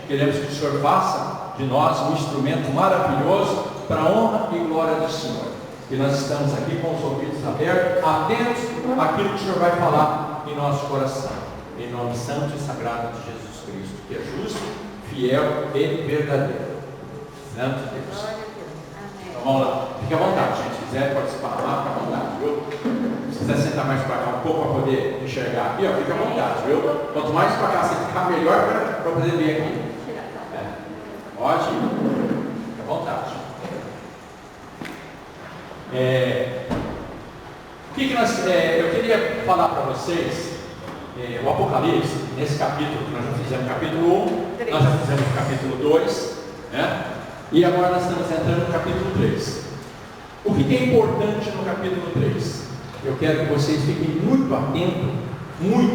Queremos que o Senhor faça de nós um instrumento maravilhoso para a honra e glória do Senhor. E nós estamos aqui com os ouvidos abertos, atentos àquilo que o Senhor vai falar em nosso coração. Em nome santo e sagrado de Jesus Cristo, que é justo, fiel e verdadeiro. Santo Deus. Então vamos lá. Fique à vontade, gente. Se quiser participar lá, fique à vontade, viu? Se quiser sentar mais para cá um pouco para poder enxergar aqui, ó, fique à vontade, viu? Quanto mais para cá você ficar, melhor para poder ver aqui. Pode ir. Fique à vontade. Eu queria falar para vocês o Apocalipse, nesse capítulo que nós já fizemos, capítulo 1, nós já fizemos o capítulo 2, né? E agora nós estamos entrando no capítulo 3. O que é importante no capítulo 3? Eu quero que vocês fiquem muito atentos,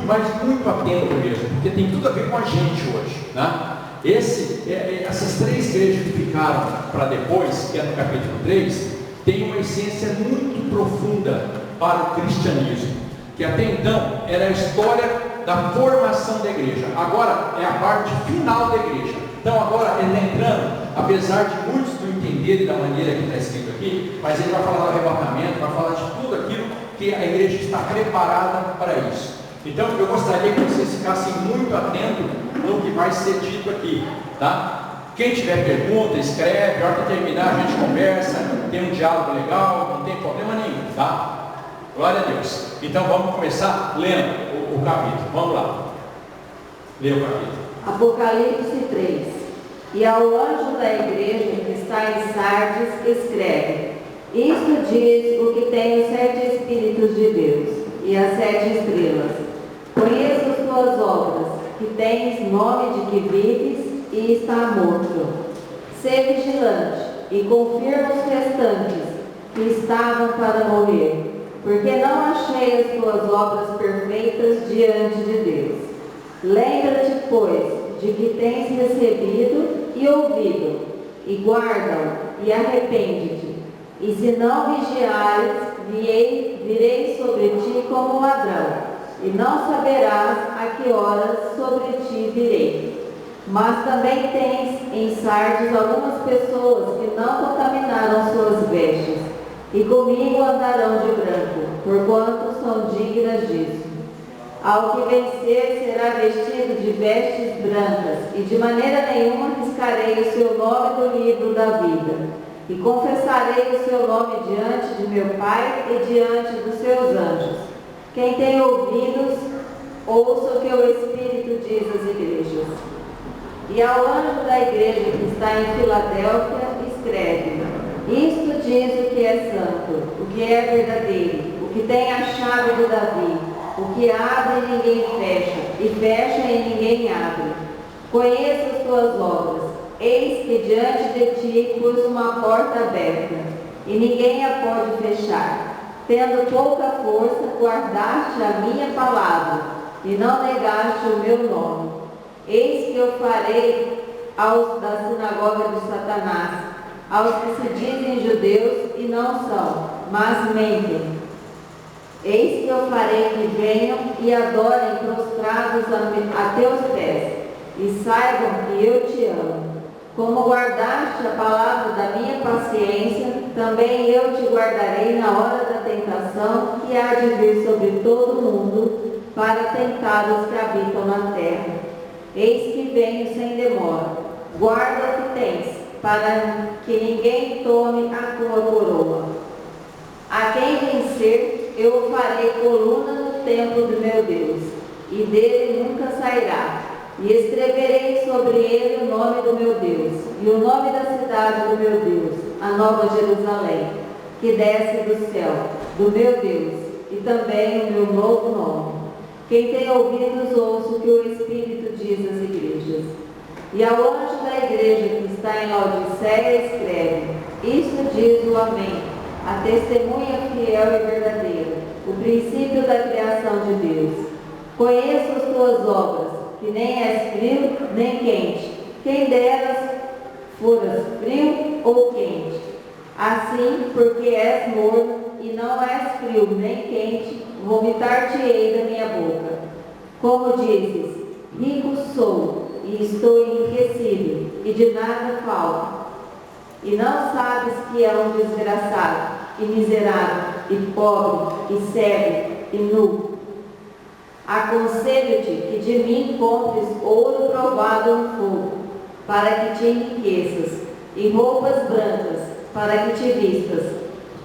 mas muito atentos mesmo, porque tem tudo a ver com a gente hoje, né? Essas três igrejas que ficaram para depois, que é no capítulo 3, tem uma essência muito profunda para o cristianismo, que até então era a história da formação da igreja, agora é a parte final da igreja. Então agora ele está entrando, apesar de muitos não entenderem da maneira que está escrito aqui, mas ele vai falar do arrebatamento, vai falar de tudo aquilo que a igreja está preparada para isso. Então eu gostaria que vocês ficassem muito atentos no que vai ser dito aqui, tá? Quem tiver pergunta, escreve, a hora que terminar a gente conversa, tem um diálogo legal, não tem problema nenhum, tá? Glória a Deus. Então vamos começar lendo o capítulo, vamos lá. Lê o capítulo. Apocalipse 3. E ao anjo da igreja que está em Sardes escreve: Isto diz o que tem os 7 Espíritos de Deus e as 7 estrelas. Conheço as tuas obras, que tens nome de que vives e está morto. Sê vigilante e confirma os restantes que estavam para morrer, porque não achei as tuas obras perfeitas diante de Deus. Lembra-te, pois, de que tens recebido e ouvido, e guarda-o e arrepende-te. E se não vigiares, virei sobre ti como ladrão, e não saberás a que horas sobre ti virei. Mas também tens em Sardes algumas pessoas que não contaminaram suas vestes, e comigo andarão de branco, porquanto são dignas disso. Ao que vencer será vestido de vestes brancas, e de maneira nenhuma riscarei o seu nome do livro da vida, e confessarei o seu nome diante de meu Pai e diante dos seus anjos. Quem tem ouvidos, ouça o que o Espírito diz às igrejas. E ao anjo da igreja que está em Filadélfia, escreve: Isto diz o que é santo, o que é verdadeiro, o que tem a chave de Davi, o que abre e ninguém fecha, e fecha e ninguém abre. Conheço as tuas obras, eis que diante de ti pus uma porta aberta, e ninguém a pode fechar. Tendo pouca força, guardaste a minha palavra, e não negaste o meu nome. Eis que eu farei aos da sinagoga de Satanás, aos que se dizem judeus e não são, mas mentem. Eis que eu farei que venham e adorem prostrados a teus pés, e saibam que eu te amo. Como guardaste a palavra da minha paciência, também eu te guardarei na hora da tentação que há de vir sobre todo o mundo, para tentar os que habitam na terra. Eis que venho sem demora. Guarda o que tens, para que ninguém tome a tua coroa. A quem vencer, eu o farei coluna no templo do meu Deus, e dele nunca sairá. E escreverei sobre ele o nome do meu Deus, e o nome da cidade do meu Deus, a nova Jerusalém, que desce do céu, do meu Deus, e também o meu novo nome. Quem tem ouvidos, ouça o que o Espírito diz às igrejas. E ao anjo da igreja que está em Laodiceia escreve: Isto diz o Amém, a testemunha fiel e verdadeira, o princípio da criação de Deus. Conheço as tuas obras, que nem és frio nem quente. Quem deras foras frio ou quente. Assim, porque és morno e não és frio nem quente, vomitar-te-ei da minha boca. Como dizes, rico sou, e estou enriquecido, e de nada falta. E não sabes que é um desgraçado, e miserável, e pobre, e cego, e nu. Aconselho-te que de mim compres ouro provado no fogo, para que te enriqueças, e roupas brancas, para que te vistas,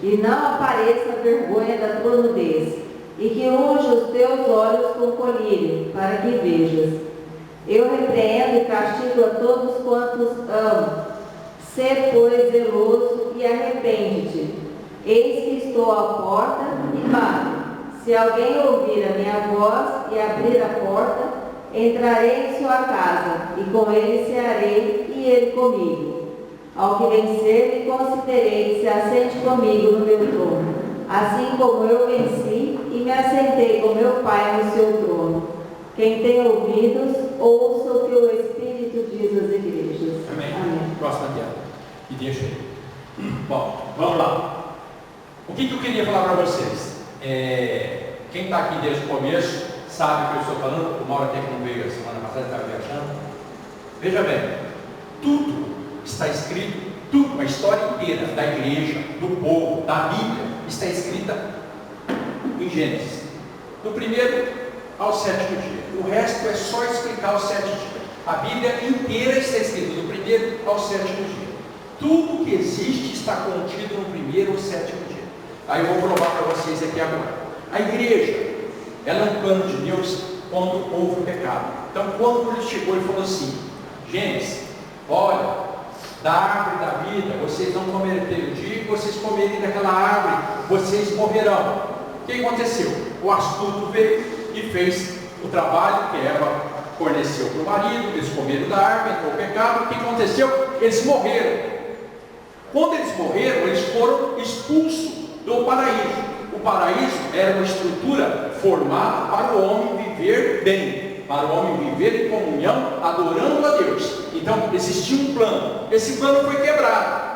e não apareça a vergonha da tua nudez, e que unja os teus olhos com colírio, para que vejas. Eu repreendo e castigo a todos quantos amo. Sê, pois, zeloso e arrepende-te. Eis que estou à porta e bato. Se alguém ouvir a minha voz e abrir a porta, entrarei em sua casa, e com ele cearei, e ele comigo. Ao que vencer, me considerei que se assente comigo no meu trono, assim como eu venci e me assentei com meu Pai no seu trono. Quem tem ouvidos, ouça o que o Espírito diz às igrejas. Amém. Amém. Próxima tela. E deixa aí. Bom, vamos lá. O que eu queria falar para vocês? Quem está aqui desde o começo sabe o que eu estou falando. O Mauro até que não veio a semana passada, estava viajando. Veja bem, tudo está escrito, tudo, a história inteira da igreja, do povo, da Bíblia, está escrita em Gênesis. Do primeiro ao sétimo dia. O resto é só explicar o sétimo dia. A Bíblia inteira está escrita do primeiro ao sétimo dia. Tudo que existe está contido no primeiro ou sétimo dia. Aí eu vou provar para vocês aqui agora. A igreja, ela é um plano de Deus quando houve o pecado. Então, quando ele chegou e falou assim: Gênesis, olha, da árvore da vida, vocês não comerem o dia que vocês comerem daquela árvore, vocês morrerão. O que aconteceu? O astuto veio e fez o trabalho que Eva forneceu para o marido, eles comeram da árvore, entrou o pecado. O que aconteceu? Eles morreram. Quando eles morreram, eles foram expulsos do paraíso. O paraíso era uma estrutura formada para o homem viver bem, para o homem viver em comunhão, adorando a Deus. Então existia um plano. Esse plano foi quebrado.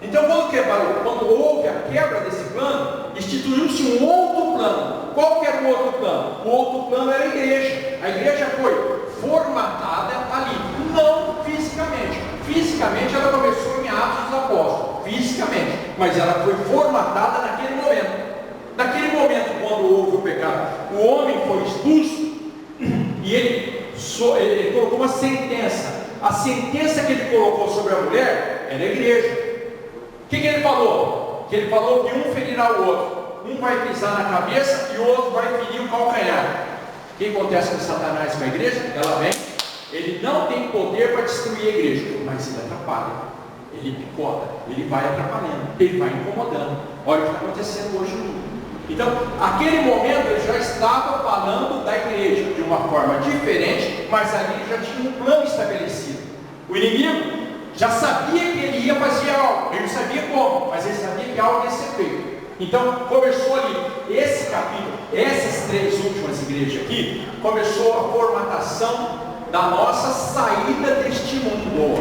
Então quando houve a quebra desse plano, instituiu-se um outro plano. Qual que era o outro plano? O outro plano era a igreja. A igreja foi formatada ali, não fisicamente. Fisicamente ela começou em Atos dos Apóstolos, fisicamente, mas ela foi formatada naquele momento. Naquele momento, quando houve o pecado, o homem foi expulso e ele colocou uma sentença. A sentença que ele colocou sobre a mulher era a igreja. O que ele falou? Que ele falou que um ferirá o outro. Um vai pisar na cabeça e o outro vai ferir o calcanhar. O que acontece com Satanás com a igreja? Ela vem, ele não tem poder para destruir a igreja, mas ele atrapalha, ele picota, ele vai atrapalhando, ele vai incomodando. Olha o que está acontecendo hoje no mundo. Então, aquele momento ele já estava falando da igreja de uma forma diferente, mas ali já tinha um plano estabelecido. O inimigo já sabia que ele ia fazer algo, ele não sabia como, mas ele sabia que algo ia ser feito. Então começou ali, esse capítulo, essas três últimas igrejas aqui, começou a formatação da nossa saída deste mundo.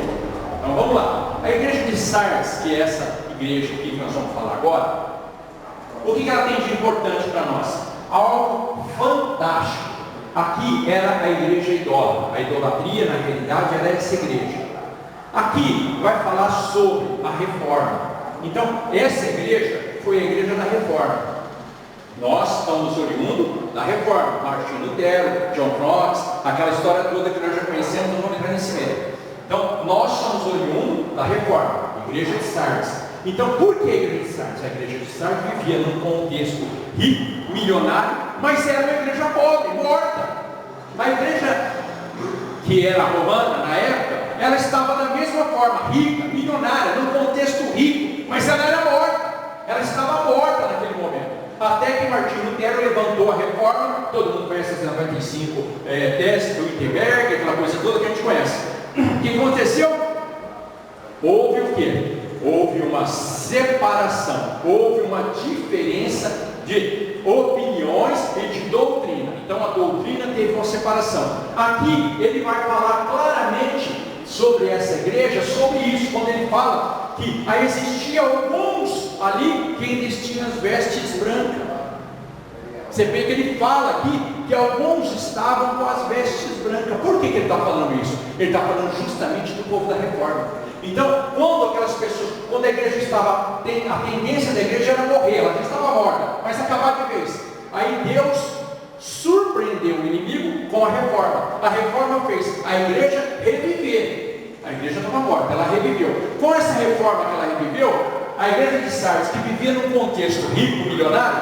Então vamos lá, a igreja de Sardes, que é essa igreja aqui que nós vamos falar agora, o que ela tem de importante para nós? Algo fantástico. Aqui era a igreja idólatra, a idolatria na realidade era essa igreja. Aqui vai falar sobre a reforma. Então essa igreja foi a igreja da reforma. Nós estamos oriundos da reforma. Martinho Lutero, John Knox, aquela história toda que nós já conhecemos, não vamos entrar nesse meio. Então nós somos oriundos da reforma, igreja de Sardes. Então por que a igreja de Sardes? A igreja de Sardes vivia num contexto rico, milionário, mas era uma igreja pobre, morta. A igreja que era romana na época, ela estava da mesma forma, rica, milionária, num contexto rico, mas ela era morta. Ela estava morta naquele momento. Até que Martinho Lutero levantou a reforma. Todo mundo conhece as 95 teses do Wittenberg, aquela coisa toda que a gente conhece. O que aconteceu? Houve o quê? Houve uma separação, houve uma diferença de opiniões e de doutrina. Então a doutrina teve uma separação. Aqui ele vai falar claramente sobre essa igreja, sobre isso, quando ele fala que existia alguns ali que ainda tinham as vestes brancas. Você vê que ele fala aqui que alguns estavam com as vestes brancas. Por que ele está falando isso? Ele está falando justamente do povo da reforma. Então, quando aquelas pessoas, quando a igreja estava, a tendência da igreja era morrer, ela já estava morta, mas acabar de vez. Aí Deus surpreendeu o inimigo com a reforma. A reforma fez a igreja reviver. A igreja estava morta, ela reviveu. Com essa reforma que ela reviveu, a igreja de Sardes, que vivia num contexto rico, milionário,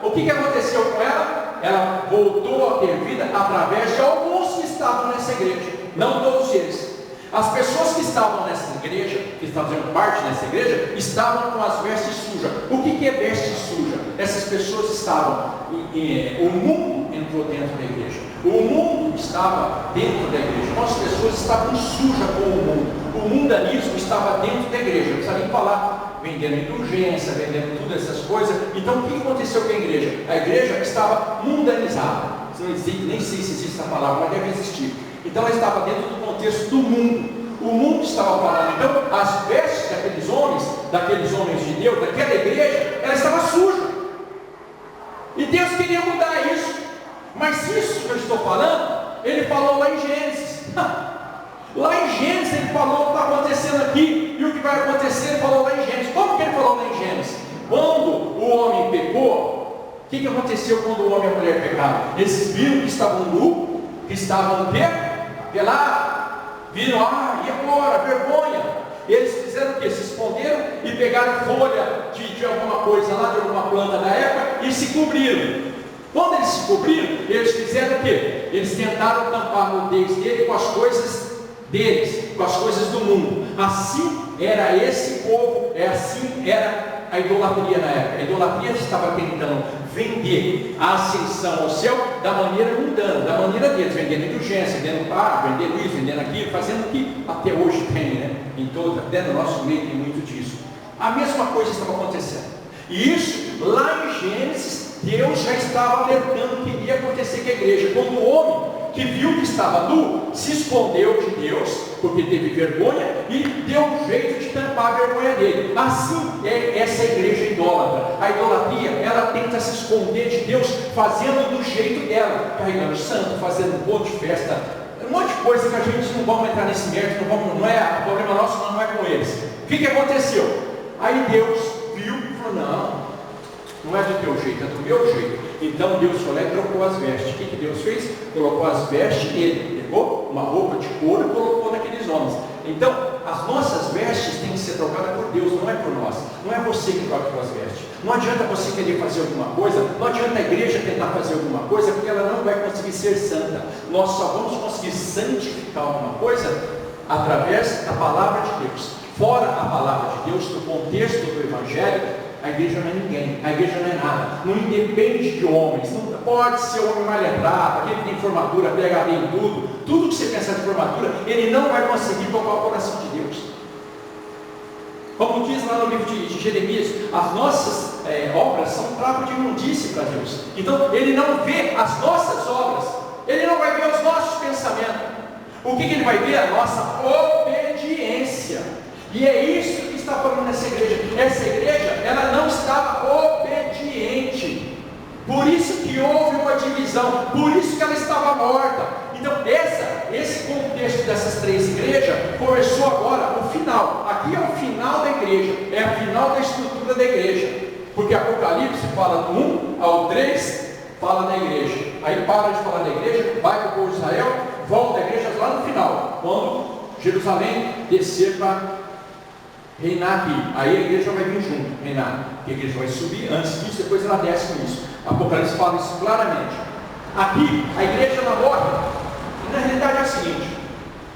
o que aconteceu com ela? Ela voltou a ter vida através de alguns que estavam nessa igreja, não todos eles. As pessoas que estavam nessa igreja, que estavam fazendo parte dessa igreja, estavam com as vestes sujas. O que é veste suja? Essas pessoas estavam, o mundo entrou dentro da igreja. O mundo estava dentro da igreja. Então as pessoas estavam sujas com o mundo. O mundanismo estava dentro da igreja. Não precisa nem falar, vendendo indulgência, vendendo todas essas coisas. Então o que aconteceu com a igreja? A igreja estava mundanizada. Nem sei se existe essa palavra, mas deve existir. Então ela estava dentro do contexto do mundo. O mundo estava falando. Então as vestes daqueles homens de Deus, daquela igreja, ela estava suja. E Deus queria mudar isso. Mas isso que eu estou falando, ele falou lá em Gênesis. Lá em Gênesis ele falou o que está acontecendo aqui. E o que vai acontecer ele falou lá em Gênesis. Como que ele falou lá em Gênesis? Quando o homem pecou, o que aconteceu quando o homem e a mulher pecaram? Eles viram que estavam nus, que estavam o quê? Pelados. Viram, e agora? Vergonha. Eles fizeram o quê? Se esconderam e pegaram folha de alguma coisa lá, de alguma planta da época, e se cobriram. Quando eles se cobriram, eles fizeram o quê? Eles tentaram tampar a nudez dele com as coisas deles, com as coisas do mundo. Assim era esse povo, assim era a idolatria na época. A idolatria estava tentando vender a ascensão ao céu da maneira mundana, da maneira deles, vendendo indulgência, vendendo vendendo isso, vendendo aquilo, fazendo o que até hoje tem, né? Até no nosso meio tem muito disso. A mesma coisa estava acontecendo. E isso, lá em Gênesis, Deus já estava alertando que iria acontecer com a igreja. Quando o homem que viu que estava nu, se escondeu de Deus, porque teve vergonha, e deu um jeito de tampar a vergonha dele. Assim é essa igreja idólatra. A idolatria, ela tenta se esconder de Deus, fazendo do jeito dela, carregando santo, fazendo um monte de festa, um monte de coisa que a gente não vamos entrar nesse mérito, não é, o problema nosso não é com eles. O que aconteceu? Aí Deus viu e falou, não é do teu jeito, é do meu jeito. Então Deus foi lá e trocou as vestes. O que Deus fez? Colocou as vestes nele, pegou uma roupa de couro e colocou naqueles homens. Então, as nossas vestes têm que ser trocadas por Deus, não é por nós. Não é você que troca as vestes. Não adianta você querer fazer alguma coisa, não adianta a igreja tentar fazer alguma coisa, porque ela não vai conseguir ser santa. Nós só vamos conseguir santificar alguma coisa através da palavra de Deus. Fora a palavra de Deus, no contexto do Evangelho, a igreja não é ninguém, a igreja não é nada, não independe de homens, não pode ser um homem mal letrado, aquele que tem formatura, PhD em tudo que você pensar de formatura, ele não vai conseguir tocar o coração de Deus. Como diz lá no livro de Jeremias, as nossas obras são trapo de imundície para Deus. Então ele não vê as nossas obras, ele não vai ver os nossos pensamentos. O que ele vai ver? A nossa obediência. E é isso que está falando nessa igreja. Essa igreja, ela não estava obediente. Por isso que houve uma divisão. Por isso que ela estava morta. Então, esse contexto dessas três igrejas começou agora, o final. Aqui é o final da igreja. É o final da estrutura da igreja. Porque Apocalipse fala do 1 ao 3, fala da igreja. Aí para de falar da igreja, vai para o povo de Israel, volta à igreja lá no final. Quando Jerusalém descer para reinar aqui, aí a igreja vai vir junto, reinar, a igreja vai subir antes disso, depois ela desce com isso. Apocalipse fala isso claramente. Aqui, a igreja ela morre, e na realidade é o seguinte,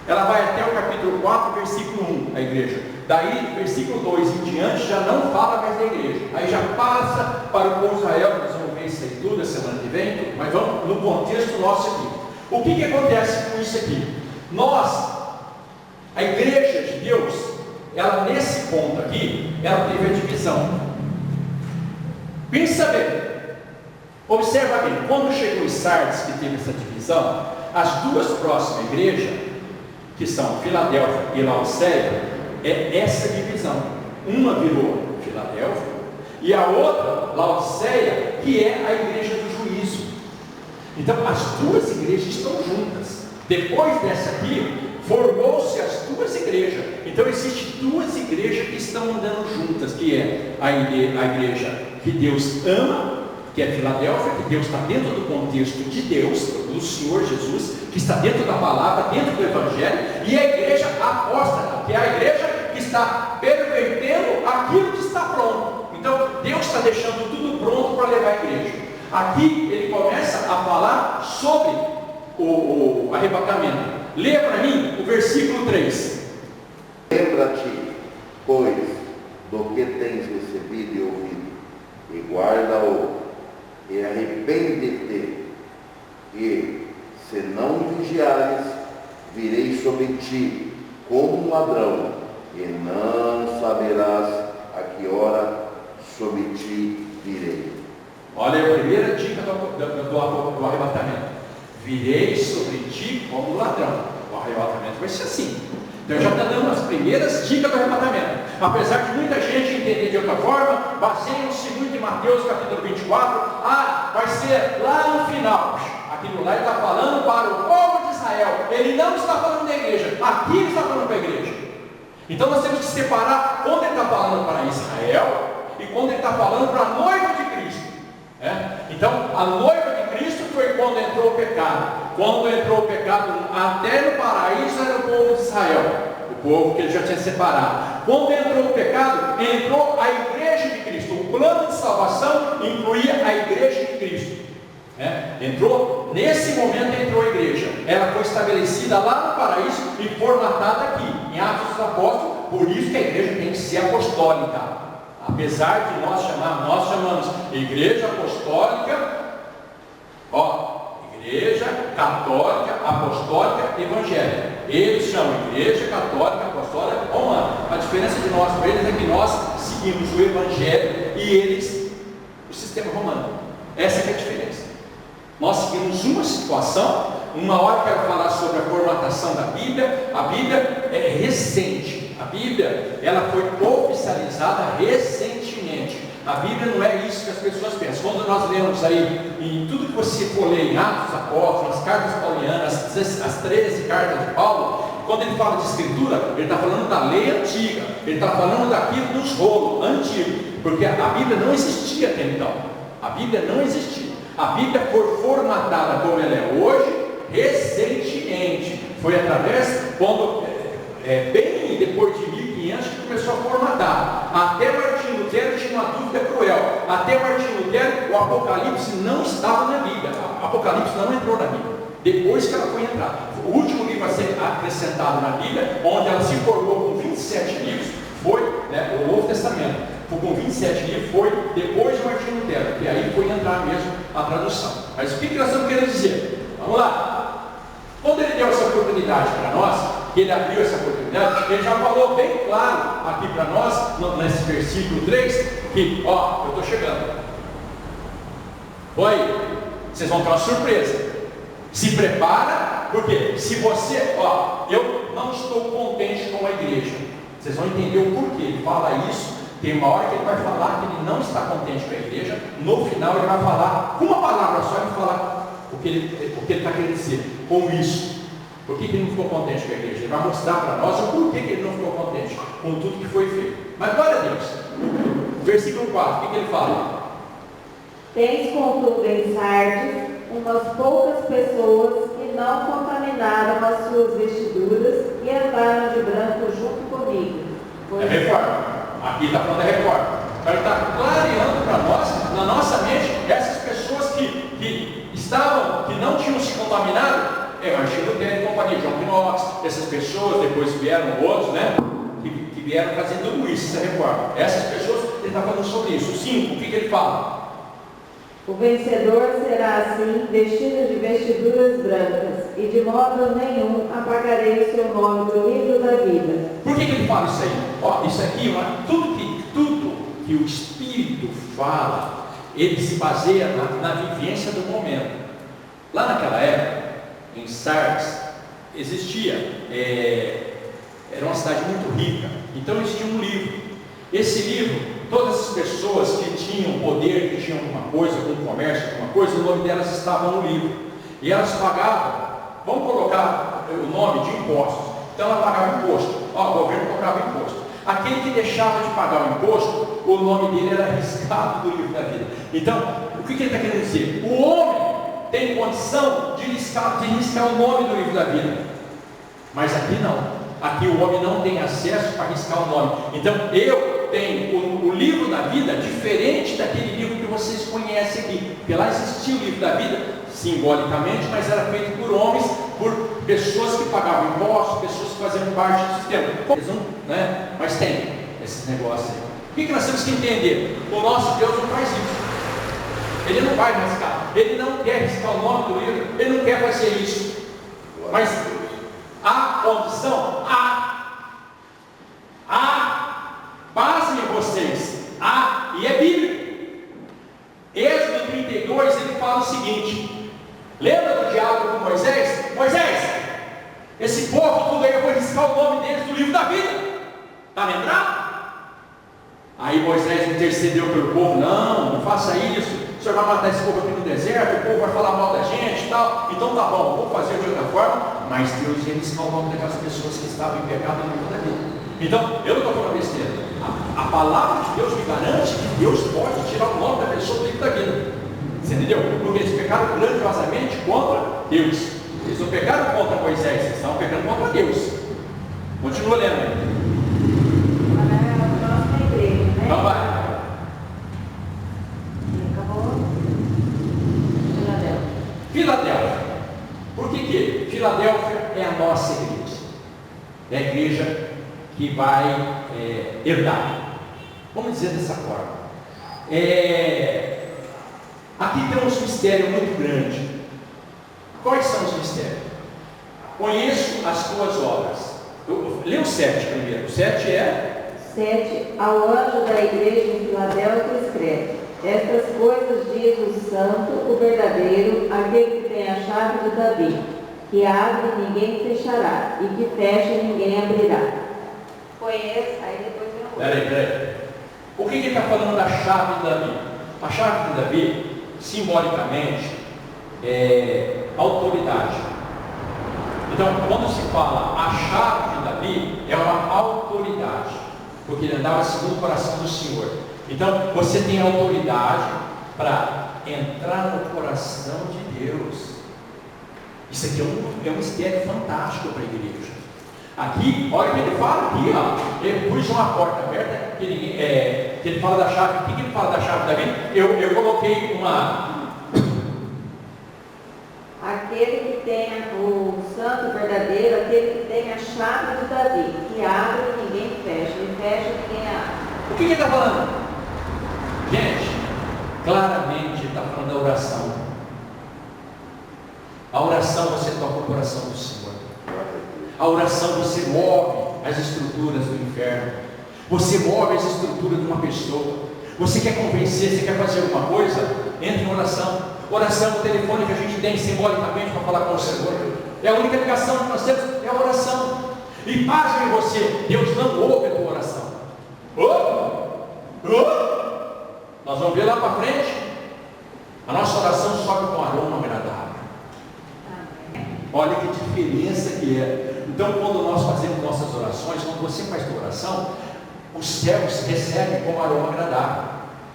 ela vai até o capítulo 4, versículo 1, a igreja. Daí, versículo 2 em diante, já não fala mais da igreja. Aí já passa para o povo de Israel, nós vamos ver isso aí tudo a semana que vem, mas vamos no contexto nosso aqui. O que acontece com isso aqui? Nós, a igreja de Deus, ela nesse ponto aqui, ela teve a divisão. Pensa bem, observa bem, quando chegou em Sardes, que teve essa divisão, as duas próximas igrejas, que são Filadélfia e Laodiceia, é essa divisão. Uma virou Filadélfia e a outra, Laodiceia, que é a igreja do juízo. Então as duas igrejas estão juntas. Depois dessa aqui, formou-se as duas igrejas. Então existem duas igrejas que estão andando juntas, que é a igreja que Deus ama, que é Filadélfia, que Deus está dentro do contexto de Deus, do Senhor Jesus, que está dentro da palavra, dentro do Evangelho, e a igreja apóstata, que é a igreja que está pervertendo aquilo que está pronto. Então Deus está deixando tudo pronto para levar a igreja. Aqui ele começa a falar sobre o arrebatamento. Leia para mim o versículo 3. Lembra-te, pois, do que tens recebido e ouvido, e guarda-o, e arrepende-te, e, se não vigiares, virei sobre ti como um ladrão, e não saberás a que hora sobre ti virei. Olha a primeira dica do arrebatamento. Virei sobre ti como ladrão. O arrebatamento vai ser assim. Então já está dando as primeiras dicas do arrebatamento. Apesar de muita gente entender de outra forma, baseiam-se muito em Mateus capítulo 24. Vai ser lá no final. Aquilo lá ele está falando para o povo de Israel. Ele não está falando da igreja. Aqui ele está falando para a igreja. Então nós temos que separar quando ele está falando para Israel e quando ele está falando para a noiva de Cristo. Então a noiva de Cristo foi quando entrou o pecado. Quando entrou o pecado até no paraíso era o povo de Israel, o povo que ele já tinha separado. Quando entrou o pecado, entrou a igreja de Cristo. O plano de salvação incluía a igreja de Cristo. Entrou, nesse momento entrou a igreja. Ela foi estabelecida lá no paraíso e formatada aqui, em Atos dos Apóstolos. Por isso que a igreja tem que ser apostólica. Apesar de nós chamamos igreja apostólica, igreja católica, apostólica, evangélica. Eles chamam igreja católica, apostólica, romana. A diferença de nós para eles é que nós seguimos o evangelho e eles o sistema romano. Essa é a diferença. Nós seguimos uma situação. Uma hora eu quero falar sobre a formatação da Bíblia. A Bíblia é recente. A Bíblia, ela foi oficializada recentemente. A Bíblia não é isso que as pessoas pensam. Quando nós lemos aí, em tudo que você for ler em Atos dos Apóstolos, as cartas paulianas, as 13 cartas de Paulo, quando ele fala de escritura, ele está falando da lei antiga, ele está falando daquilo dos rolos antigos, porque a Bíblia não existia até então. A Bíblia não existia. A Bíblia foi formatada como ela é hoje, recentemente. Foi através, bem depois de 1500 que começou a formatar. Até Martinho Lutero tinha uma dúvida cruel. Até Martinho Lutero, o Apocalipse não estava na Bíblia. O Apocalipse não entrou na Bíblia. Depois que ela foi entrar. O último livro a ser acrescentado na Bíblia, onde ela se formou com 27 livros, foi o Novo Testamento. Com 27 livros, foi depois de Martinho Lutero. E aí foi entrar mesmo a tradução. Mas o que nós estamos querendo dizer? Vamos lá. Quando ele deu essa oportunidade para nós, que ele abriu essa oportunidade, ele já falou bem claro aqui para nós, nesse versículo 3, que, eu estou chegando. Oi, vocês vão ter uma surpresa. Se prepara, porque se você, eu não estou contente com a igreja. Vocês vão entender o porquê. Ele fala isso, tem uma hora que ele vai falar que ele não está contente com a igreja, no final ele vai falar, com uma palavra só, ele vai falar o que ele está querendo dizer com isso. Por que ele não ficou contente com a igreja? Ele vai mostrar para nós o porquê que ele não ficou contente com tudo que foi feito. Mas glória a Deus. Versículo 4, o que ele fala? Tens contudo em Sardes umas poucas pessoas que não contaminaram as suas vestiduras e andaram de branco junto comigo. É reforma. Aqui está falando da reforma. Ele está clareando para nós, na nossa mente, essas pessoas que não tinham se contaminado. Martinho Lutero e companhia, João Knox, essas pessoas, depois vieram outros, que vieram fazendo tudo isso, essa reforma. Essas pessoas, ele está falando sobre isso. 5, o que ele fala? O vencedor será assim, vestido de vestiduras brancas, e de modo nenhum apagarei o seu nome do livro da vida. Por que ele fala isso aí? Isso aqui, tudo que o Espírito fala, ele se baseia na vivência do momento. Lá naquela época, em Sardes, existia, era uma cidade muito rica, então existia um livro. Esse livro, todas as pessoas que tinham poder, que tinham alguma coisa, algum comércio, alguma coisa, o nome delas estava no livro. E elas pagavam, vamos colocar o nome de impostos. Então ela pagava imposto. Ó, o governo cobrava imposto. Aquele que deixava de pagar o imposto, o nome dele era riscado do livro da vida. Então, o que ele está querendo dizer? O homem tem condição de riscar o nome do livro da vida. Mas aqui não. Aqui o homem não tem acesso para riscar o nome. Então eu tenho o livro da vida diferente daquele livro que vocês conhecem aqui. Porque lá existia o livro da vida, simbolicamente, mas era feito por homens, por pessoas que pagavam impostos, pessoas que faziam parte do sistema. Eles não, né? Mas tem esses negócios aí. O que nós temos que entender? O nosso Deus não faz isso. Ele não vai riscar. Ele não quer riscar o nome do livro. Ele não quer fazer isso. Mas a condição, base em vocês, e é bíblico. Êxodo 32, ele fala o seguinte: lembra do diálogo com Moisés? Moisés, esse povo tudo aí, eu vou riscar o nome deles do livro da vida. Está lembrado? Aí Moisés intercedeu pelo povo: não faça isso, o senhor vai matar esse povo aqui no deserto, o povo vai falar mal da gente e tal. Então tá bom, vou fazer de outra forma. Mas Deus ia riscar o nome daquelas pessoas que estavam em pecado no livro da vida. Então, eu não estou falando besteira. A palavra de Deus me garante que Deus pode tirar o nome da pessoa do livro da vida. Você entendeu? Porque eles pecaram grandiosamente contra Deus. Eles não pecaram contra Moisés, eles estavam pecando contra Deus. Continua lendo aí. Agora é a próxima igreja, né? Então vai. Acabou? Filadélfia. Filadélfia. Por que Filadélfia é a nossa igreja? É a igreja que vai herdar. Vamos dizer dessa forma. Aqui temos um mistério muito grande. Quais são os mistérios? Conheço as tuas obras. Lê o 7 primeiro. O 7 é? 7. Ao anjo da igreja em Filadélfia escreve: estas coisas diz o santo, o verdadeiro, aquele que tem a chave de Davi, que abre e ninguém fechará, e que fecha e ninguém abrirá. Conheço, aí depois eu vou. Peraí. Por que ele está falando da chave de Davi? A chave de Davi, simbolicamente, é autoridade. Então, quando se fala a chave de Davi, é uma autoridade, porque ele andava segundo o coração do Senhor. Então, você tem autoridade para entrar no coração de Deus. Isso aqui é um mistério fantástico para a igreja. Aqui, olha o que ele fala aqui, ó. Ele puxa uma porta aberta, que ele fala da chave. O que ele fala da chave da vida? Eu coloquei uma. Aquele que tem o santo verdadeiro, aquele que tem a chave de Davi, que abre e ninguém fecha, e fecha e ninguém abre. O que ele está falando? Gente, claramente ele está falando da oração. A oração você toca o coração do Senhor. A oração você move as estruturas do inferno. Você move as estruturas de uma pessoa. Você quer convencer, você quer fazer alguma coisa? Entre em oração. Oração é o telefone que a gente tem simbolicamente para falar com o Senhor. É a única ligação que nós temos, é a oração. E pasme em você, Deus não ouve a tua oração. Nós vamos ver lá para frente. A nossa oração sobe com aroma agradável. Olha que diferença que é. Então, quando nós fazemos nossas orações, quando você faz tua oração, os céus recebem como aroma agradável.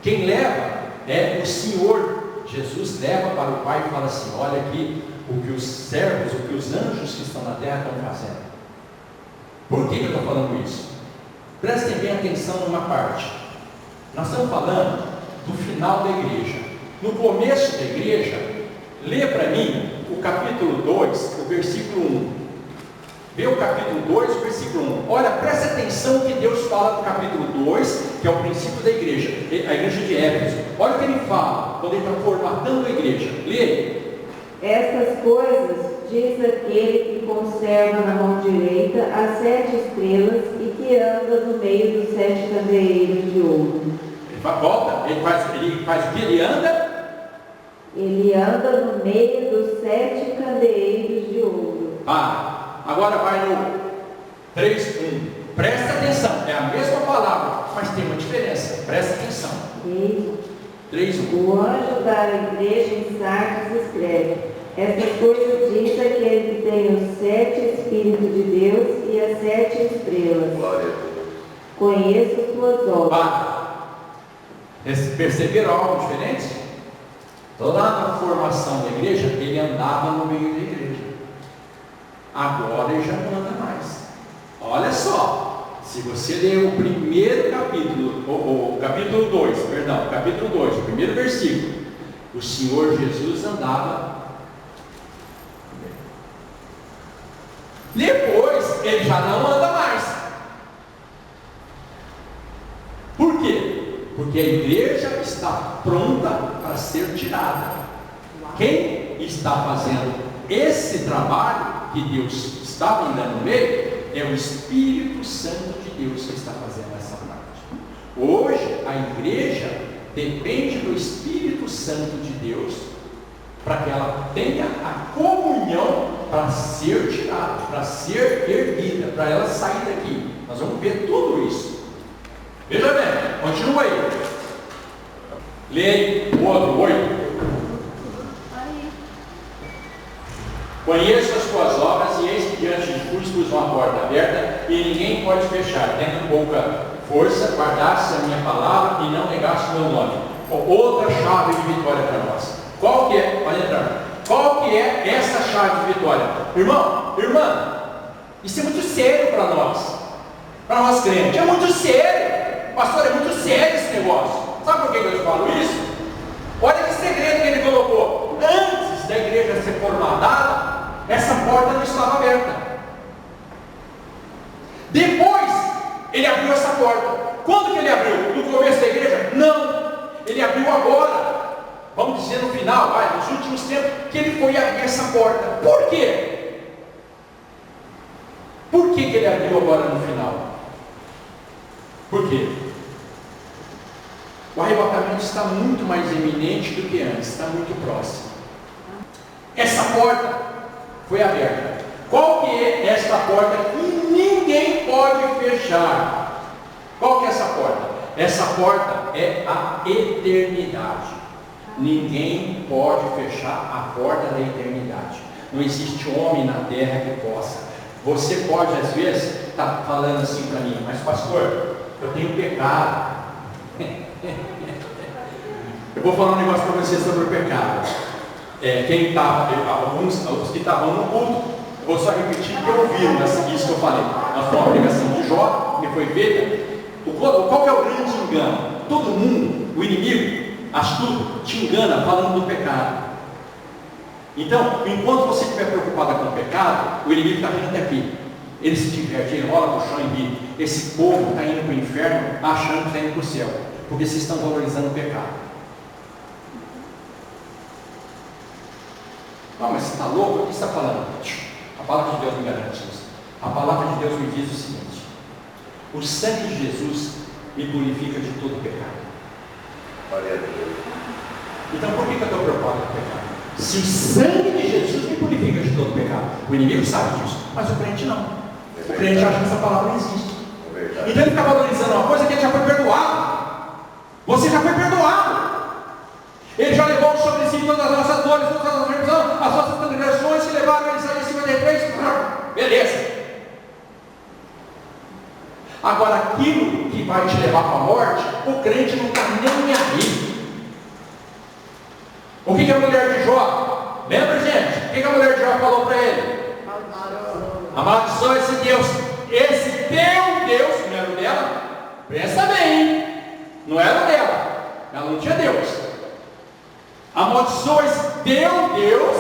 Quem leva é o Senhor. Jesus leva para o Pai e fala assim: olha aqui o que os servos, o que os anjos que estão na terra estão fazendo. Por que eu estou falando isso? Prestem bem atenção numa parte. Nós estamos falando do final da igreja. No começo da igreja, lê para mim o capítulo 2, o versículo 1. Vê o capítulo 2, o versículo 1. Olha, presta atenção que Deus fala no capítulo 2, que é o princípio da igreja, a igreja de Éfeso. Olha o que ele fala, quando ele está formatando a igreja. Lê. Estas coisas diz aquele que conserva na mão direita as 7 estrelas e que anda no meio dos 7 candeeiros de ouro. Ele volta, ele faz o que? Ele anda? Ele anda no meio dos 7 candeeiros de ouro. Agora vai no 3:1. Presta atenção, é a mesma palavra, mas tem uma diferença. Presta atenção. 3:1. O anjo da igreja em Sardes escreve: Estas coisas diz aquele que tem os 7 Espíritos de Deus e as 7 estrelas. Glória a Deus. Conheço as tuas obras. Perceberam algo diferente? Lá na formação da igreja, ele andava no meio da igreja. Agora ele já não anda mais. Olha só, se você ler o primeiro capítulo, o capítulo 2, perdão, capítulo 2, o primeiro versículo, o Senhor Jesus andava. Depois, ele já não anda mais. Por quê? Porque a igreja está pronta para ser tirada. Quem está fazendo esse trabalho que Deus está mandando no meio é o Espírito Santo de Deus que está fazendo essa parte. Hoje a igreja depende do Espírito Santo de Deus para que ela tenha a comunhão para ser tirada, para ser erguida, para ela sair daqui. Nós vamos ver tudo isso. Veja bem, continua aí. Leia o outro, 8. Conheço as tuas obras e eis que diante de ti pus uma porta aberta e ninguém pode fechar, tendo pouca força, guardaste a minha palavra e não negaste o meu nome. Outra chave de vitória para nós. Qual que é? Pode entrar. Qual que é essa chave de vitória? Irmão, irmã, isso é muito sério para nós crentes. É muito sério. Pastor, é muito sério esse negócio. Sabe por que eu falo isso? Olha que segredo que ele colocou. Antes da igreja ser formatada, essa porta não estava aberta. Depois, ele abriu essa porta. Quando que ele abriu? No começo da igreja? Não. Ele abriu agora. Vamos dizer no final, nos últimos tempos, que ele foi abrir essa porta. Por quê? Por que ele abriu agora no final? Por quê? O arrebatamento está muito mais iminente do que antes, está muito próximo. Essa porta foi aberta. Qual que é esta porta que ninguém pode fechar? Qual que é essa porta? Essa porta é a eternidade. Ninguém pode fechar a porta da eternidade. Não existe homem na terra que possa. Você pode às vezes estar falando assim para mim, mas pastor, eu tenho pecado. Eu vou falar um negócio para você sobre o pecado. Quem estava, os que estavam no culto, eu vou só repetir que ouviram isso que eu falei. Nós foi uma pregação de Jó, que foi feita. Qual que é o grande engano? Todo mundo, o inimigo, astuto, te engana falando do pecado. Então, enquanto você estiver preocupado com o pecado, o inimigo está vindo até aqui. Ele se diverte, ele rola no chão e ri. Esse povo está indo para o inferno achando que está indo para o céu, porque vocês estão valorizando o pecado. Mas você está louco? O que você está falando? A palavra de Deus me garante isso. A palavra de Deus me diz o seguinte: o sangue de Jesus me purifica de todo pecado. Então por que eu estou preocupado com o pecado? Se o sangue de Jesus me purifica de todo pecado, o inimigo sabe disso, mas o crente não. O crente acha que essa palavra não existe. Então ele fica valorizando uma coisa que ele já foi perdoado. Você já foi perdoado. Ele já levou sobre si todas as nossas dores, todas as nossas transgressões que levaram a Isaías 53. Beleza. Agora, aquilo que vai te levar para a morte, o crente não está nem aí. O que a mulher de Jó? Lembra, gente? O que a mulher de Jó falou para ele? Amaldiçoa esse Deus. Esse teu Deus, não era o dela? Pensa bem, hein? Não era o dela. Ela não tinha Deus. Amaldiçoa esse teu Deus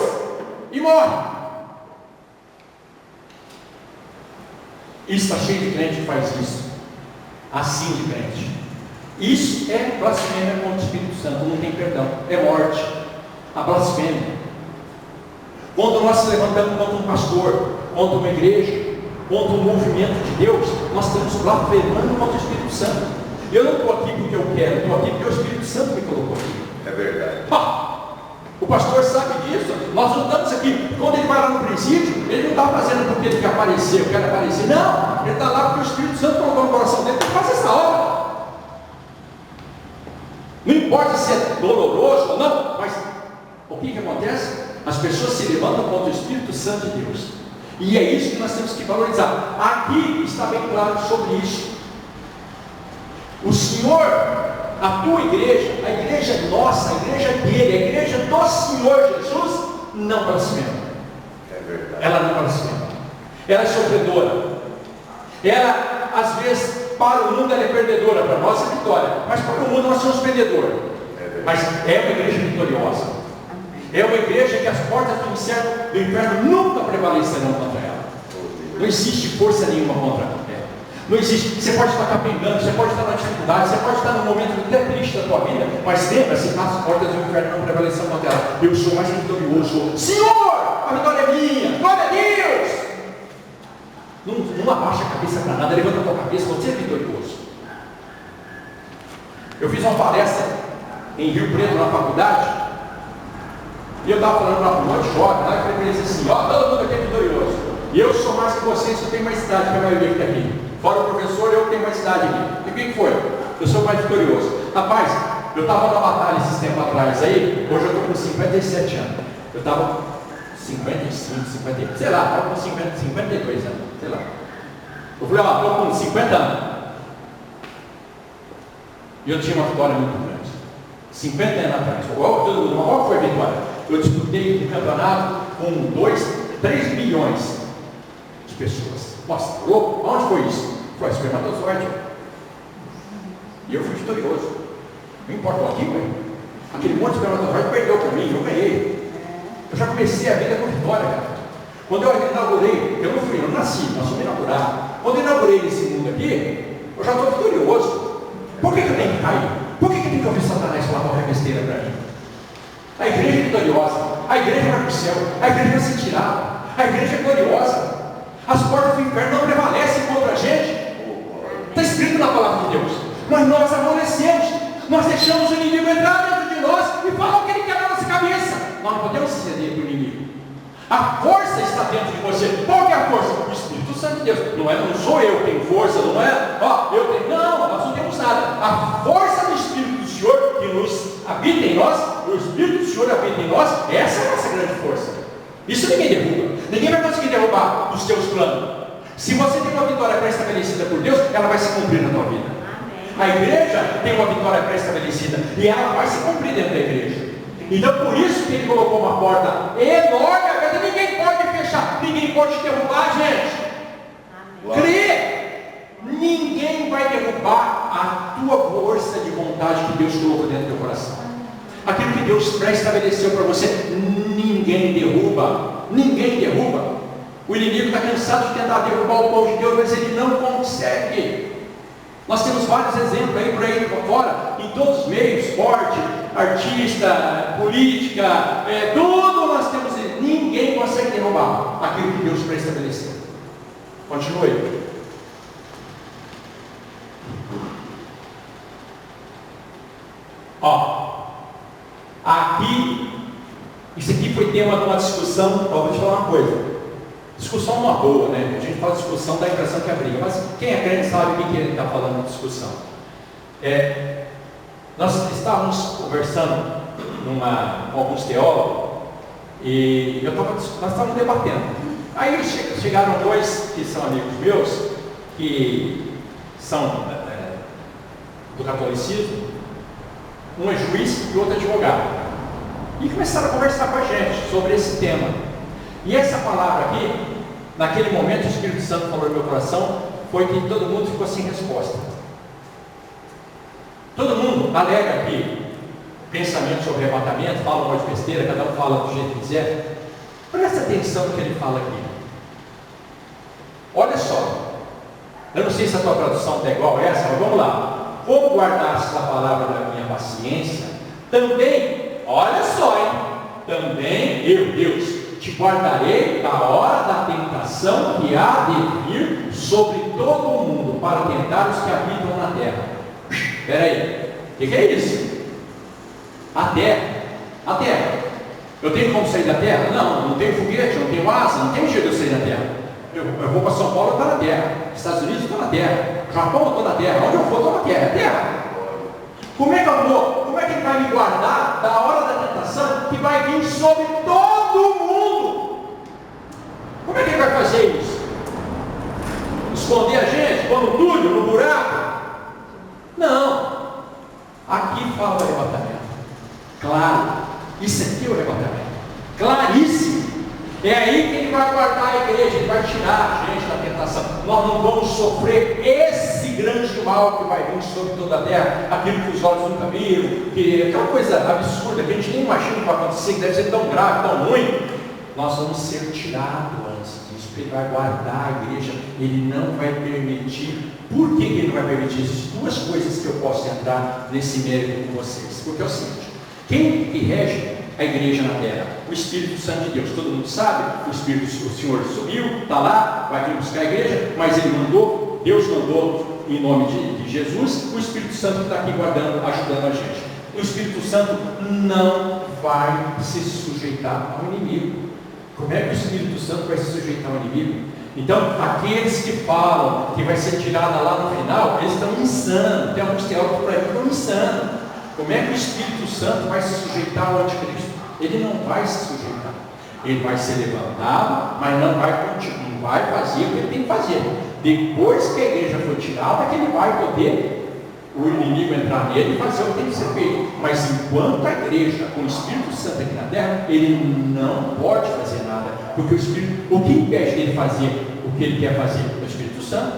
e morre. Isso está cheio de crente que faz isso. Assim de crente. Isso é blasfêmia contra o Espírito Santo. Não tem perdão. É morte. A blasfêmia. Quando nós se levantamos contra um pastor, contra uma igreja, contra um movimento de Deus, nós estamos blasfemando contra o Espírito Santo. Eu não estou aqui porque eu quero, estou aqui porque o Espírito Santo me colocou aqui. É verdade. O pastor sabe disso. Nós não estamos aqui. Quando ele vai lá no presídio, ele não está fazendo porque ele quer aparecer, eu quero aparecer. Não, ele está lá porque o Espírito Santo colocou no coração dele. Ele faz essa obra. Não importa se é doloroso ou não, mas o que acontece? As pessoas se levantam contra o Espírito Santo de Deus. E é isso que nós temos que valorizar. Aqui está bem claro sobre isso. O Senhor, a tua igreja, a igreja nossa, a igreja dele, a igreja do Senhor Jesus, não blasfema. É verdade. Ela não blasfema. Ela é sofredora. Ela, às vezes, para o mundo ela é perdedora, para nós é vitória. Mas para o mundo nós somos perdedores. Mas é uma igreja vitoriosa. É uma igreja que as portas do inferno nunca prevalecerão contra ela. Não existe força nenhuma contra ela. Não existe. Você pode estar capengando, você pode estar na dificuldade, você pode estar num momento até triste da tua vida, mas lembra-se, as portas do inferno não prevalecerão contra ela. Eu sou mais vitorioso. Senhor, a vitória é minha. Glória a Deus. Não abaixa a cabeça para nada, levanta a tua cabeça, você é vitorioso. Eu fiz uma palestra em Rio Preto, na faculdade, e eu estava falando para um monte de jovem, lá, eu falei para eles assim, ó, todo mundo aqui é vitorioso. E eu sou mais que vocês, eu tenho mais idade que a maioria que está aqui. Fora o professor, eu tenho mais idade aqui. E quem foi? Eu sou mais vitorioso. Rapaz, eu estava na batalha esses tempos atrás aí, hoje eu estou com 57 anos. Eu estava 55, 58, sei lá, estava com 50, 52 anos, sei lá. Eu falei, ó, estou com 50 anos. E eu tinha uma vitória muito grande. 50 anos atrás. Qual foi a vitória? Eu disputei um campeonato com 3 milhões de pessoas. Nossa, louco? Onde foi isso? Foi espermatozoide. E eu fui vitorioso. Não importa aqui, ué. Aquele monte de espermatozoide perdeu para mim, eu ganhei. Eu já comecei a vida com vitória, cara. Quando eu inaugurei, eu não nasci, nós fomos inaugurados. Quando eu inaugurei esse mundo aqui, eu já estou vitorioso. Por que eu tenho que cair? Por que eu tenho que ouvir Satanás falar qualquer besteira para mim? A igreja é vitoriosa, a igreja vai para o céu, a igreja vai ser tirada, a igreja é gloriosa. As portas do inferno não prevalecem contra a gente. Está escrito na palavra de Deus. Mas nós amolecemos, nós deixamos o inimigo entrar dentro de nós e falar o que ele quer na nossa cabeça. Nós não podemos ceder para o inimigo. A força está dentro de você. Qual que é a força? O Espírito Santo de Deus. Não sou eu que tenho força, não é? Eu tenho. Não, nós não temos nada. A força do Espírito do Senhor que nos habita em nós, o Espírito do Senhor habita em nós, essa é a nossa grande força. Isso ninguém derruba. Ninguém vai conseguir derrubar os teus planos. Se você tem uma vitória pré-estabelecida por Deus, ela vai se cumprir na tua vida. A igreja tem uma vitória pré-estabelecida e ela vai se cumprir dentro da igreja. Então por isso que ele colocou uma porta enorme, ninguém pode fechar, ninguém pode derrubar, gente. Crê! Ninguém vai derrubar a tua força de vontade que Deus colocou dentro do teu coração. Aquilo que Deus pré-estabeleceu para você, ninguém derruba. Ninguém derruba. O inimigo está cansado de tentar derrubar o povo de Deus, mas ele não consegue. Nós temos vários exemplos aí por aí fora, em todos os meios, esporte, artista, política, tudo nós temos. Ninguém consegue derrubar aquilo que Deus pré-estabeleceu. Continue. Aqui, isso aqui foi tema de uma discussão. Vou te falar uma coisa. Discussão uma boa, né? A gente fala discussão, dá a impressão que é briga, mas quem é crente sabe o que ele está falando de discussão. Nós estávamos conversando com alguns teólogos e nós estávamos debatendo. Aí chegaram dois que são amigos meus, que são do catolicismo, um é juiz e o outro é advogado. E começaram a conversar com a gente sobre esse tema. E essa palavra aqui, naquele momento o Espírito Santo falou no meu coração, foi que todo mundo ficou sem resposta. Todo mundo alega aqui pensamento sobre arrebatamento, fala um monte de besteira, cada um fala do jeito que quiser. Presta atenção no que ele fala aqui. Olha só, eu não sei se a tua tradução está igual a essa, mas vamos lá. Como guardaste a palavra da minha paciência, também, olha só, hein? Também eu, Deus, te guardarei da hora da tentação que há de vir sobre todo o mundo para tentar os que habitam na terra. Espera aí, o que é isso? A terra. Eu tenho como sair da terra? Não tenho foguete, não tenho asa, não tem jeito de eu sair da terra. Eu vou para São Paulo, eu estou na terra. Estados Unidos, eu estou na terra. Japão, eu estou na terra. Onde eu for, eu estou na terra. É terra. Como é que eu vou? Como é que ele vai me guardar da hora da tentação que vai vir sobre todo ou no túnel, no buraco. Não. Aqui fala o arrebatamento. Claro. Isso aqui é o arrebatamento. Claríssimo. É aí que ele vai guardar a igreja, ele vai tirar a gente da tentação. Nós não vamos sofrer esse grande mal que vai vir sobre toda a terra, aquilo que os olhos nunca viram, que é aquela coisa absurda, que a gente nem imagina que vai acontecer, que deve ser tão grave, tão ruim. Nós vamos ser tirados antes disso, porque ele vai guardar a igreja, ele não vai permitir. Por que ele não vai permitir? Existem duas coisas que eu posso entrar nesse mérito com vocês. Porque é o seguinte: quem que rege a igreja na terra? O Espírito Santo de Deus. Todo mundo sabe, o Senhor subiu, está lá, vai vir buscar a igreja, mas ele mandou, Deus mandou em nome de Jesus, o Espírito Santo está aqui guardando, ajudando a gente. O Espírito Santo não vai se sujeitar ao inimigo. Como é que o Espírito Santo vai se sujeitar ao inimigo? Então, aqueles que falam que vai ser tirada lá no final, eles estão insanos. Tem alguns teólogos por aí que estão insanos. Como é que o Espírito Santo vai se sujeitar ao anticristo? Ele não vai se sujeitar. Ele vai ser levantado, mas não vai fazer o que ele tem que fazer. Depois que a igreja for tirada, que ele vai poder, o inimigo entrar nele e fazer o que tem que ser feito. Mas enquanto a igreja, com o Espírito Santo aqui na terra, ele não pode fazer nada. Porque o que impede dele fazer o que ele quer fazer com o Espírito Santo?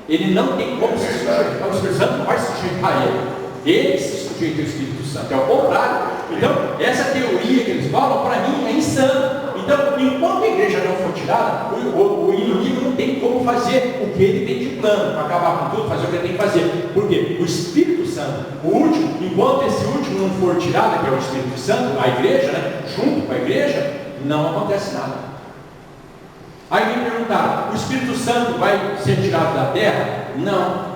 Ele não tem como se sujeitar. O Espírito Santo não vai se sujeitar a ele. Ele se sujeita ao Espírito Santo. É o contrário. Então, essa teoria que eles falam, para mim, é insano. Então, enquanto a igreja não for tirada, o inimigo não tem como fazer o que ele tem de plano, para acabar com tudo, fazer o que ele tem que fazer. Por quê? O Espírito Santo, o último, enquanto esse último não for tirado, que é o Espírito Santo, a igreja, né, junto com a igreja, não acontece nada. Aí me perguntaram: o Espírito Santo vai ser tirado da terra? Não.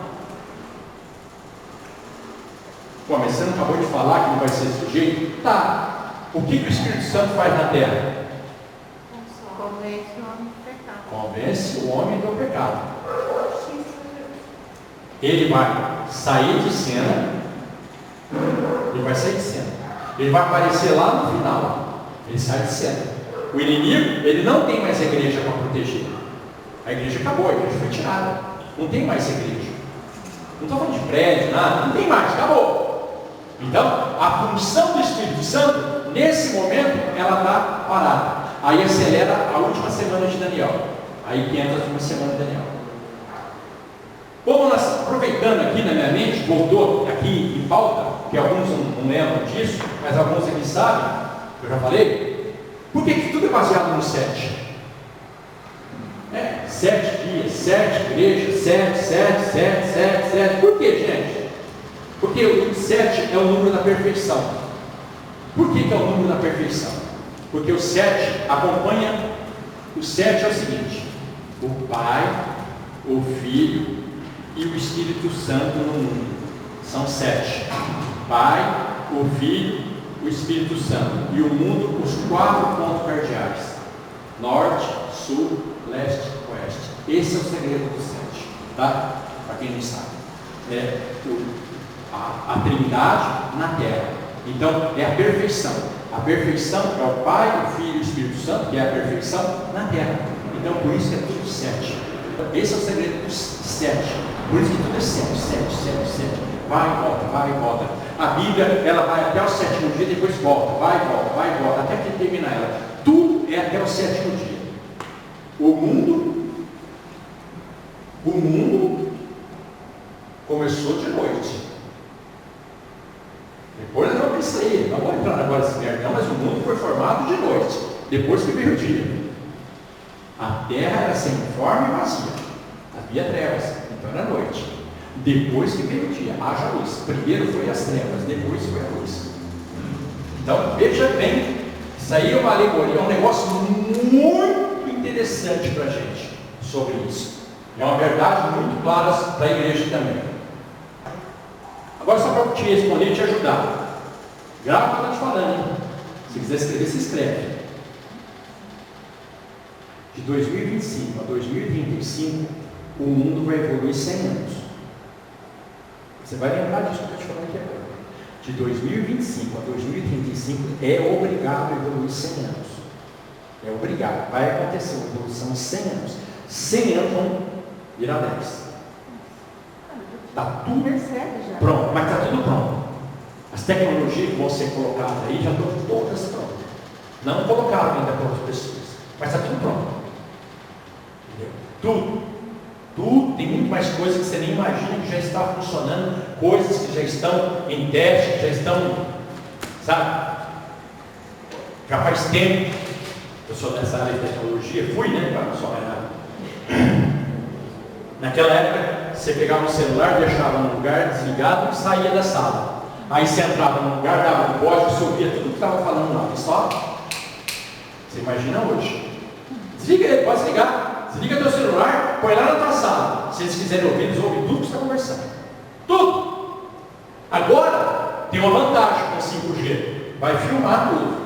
Pô, mas você não acabou de falar que não vai ser desse jeito? Tá. O que o Espírito Santo faz na terra? Convence o homem do pecado. Convence o homem do pecado. Ele vai sair de cena. Ele vai sair de cena. Ele vai aparecer lá no final. Ele sai de cena. O inimigo, ele não tem mais a igreja para proteger. A igreja acabou, a igreja foi tirada. Não tem mais igreja. Não estou falando de prédio, nada. Não tem mais, acabou. Então, a função do Espírito Santo, nesse momento, ela está parada. Aí acelera a última semana de Daniel. Aí que entra a última semana de Daniel. Como nós, aproveitando aqui na minha mente, voltou aqui em pauta, que alguns não lembram disso, mas alguns aqui sabem, eu já falei. Por que tudo é baseado no 7? 7 dias, 7 igrejas, 7. Por que, gente? Porque o 7 é o número da perfeição. Por que é o número da perfeição? Porque o 7 acompanha. O 7 é o seguinte: o Pai, o Filho e o Espírito Santo no mundo. São 7. Pai, o Filho, o Espírito Santo. E o mundo, os 4 pontos cardeais: norte, sul, leste, oeste. Esse é o segredo do 7. Tá? Para quem não sabe. A Trindade na terra. Então, é a perfeição. A perfeição é o Pai, o Filho e o Espírito Santo, que é a perfeição na terra. Então, por isso que é tudo 7. Esse é o segredo dos 7. Por isso que tudo é 7. Vai e volta, vai e volta. A Bíblia, ela vai até o 7º dia, depois volta, vai e volta, até que termina ela. Tudo é até o 7º dia. O mundo começou de noite. Depois nós vamos isso aí, não vou entrar agora nesse merda, não, mas o mundo foi formado de noite, depois que veio o dia. A terra era sem forma e vazia, havia trevas, então era noite. Depois que veio o dia, haja luz. Primeiro foi as trevas, depois foi a luz. Então veja bem, isso aí é uma alegoria, é um negócio muito interessante para a gente sobre isso. É uma verdade muito clara para a igreja também. Agora, só para te responder e te ajudar. Grava o que eu estou te falando, hein? Se quiser escrever, se escreve. De 2025 a 2035, o mundo vai evoluir 100 anos. Você vai lembrar disso que eu estou te falando aqui agora. De 2025 a 2035, é obrigado a evoluir 100 anos. É obrigado. Vai acontecer uma evolução de 100 anos. 100 anos vão virar 10. Está tudo Percebe já. pronto, mas está tudo pronto. As tecnologias que vão ser colocadas aí já estão todas prontas. Não colocaram ainda para outras pessoas, mas está tudo pronto. Entendeu? Tudo, tem muito mais coisas que você nem imagina que já está funcionando, coisas que já estão em teste, que já estão, sabe? Já faz tempo. Eu sou dessa área de tecnologia, fui, né? Para não sou mais nada. Naquela época, você pegava um celular, deixava num lugar desligado e saía da sala. Aí você entrava num lugar, dava um código, você ouvia tudo que estava falando lá. Pessoal, você imagina hoje. Desliga ele, pode desligar. Desliga teu celular, põe lá na tua sala. Se eles quiserem ouvir, eles ouvem tudo que você está conversando. Tudo. Agora, tem uma vantagem com 5G. Vai filmar tudo.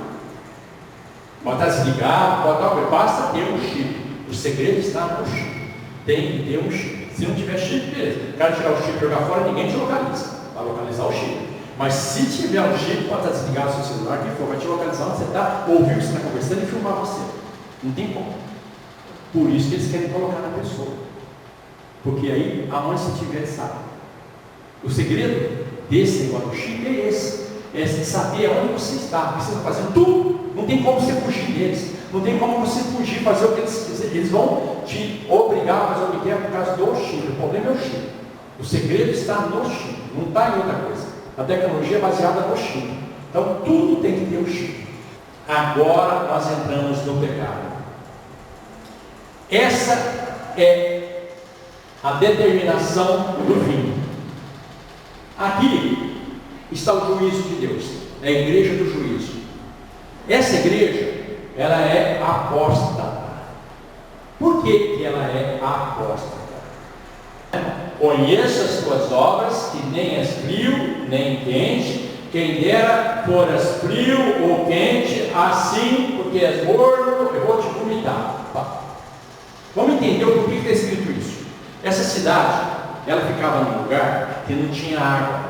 Pode estar desligado, pode estar, basta ter um chip. O segredo está no chip. Tem que ter um chip. Se não tiver chip, beleza. O cara tirar o chip e jogar fora, ninguém te localiza. Vai localizar o chip. Mas se tiver um chip, pode estar desligado o seu celular, quem for, vai te localizar onde você está, ouvir o que você está conversando e filmar você. Não tem como. Por isso que eles querem colocar na pessoa. Porque aí, aonde você estiver, sabe. O segredo desse negócio do chip é esse. É saber aonde você está. Porque você está fazendo tudo. Não tem como você fugir deles. Não tem como você fugir, fazer o que eles vão te obrigar a fazer o que quer por causa do chip. O problema é o chip. O segredo está no chip, não está em outra coisa. A tecnologia é baseada no chip. Então tudo tem que ter o chip. Agora nós entramos no pecado. Essa é a determinação do fim. Aqui está o juízo de Deus. É a igreja do juízo. Essa igreja, ela é apóstata. Por que ela é apóstata? Conheço as tuas obras, que nem és frio, nem quente. Quem dera foras frio ou quente, assim, porque és morno, eu vou te vomitar. Vamos entender o porquê que está escrito isso. Essa cidade, ela ficava num lugar que não tinha água.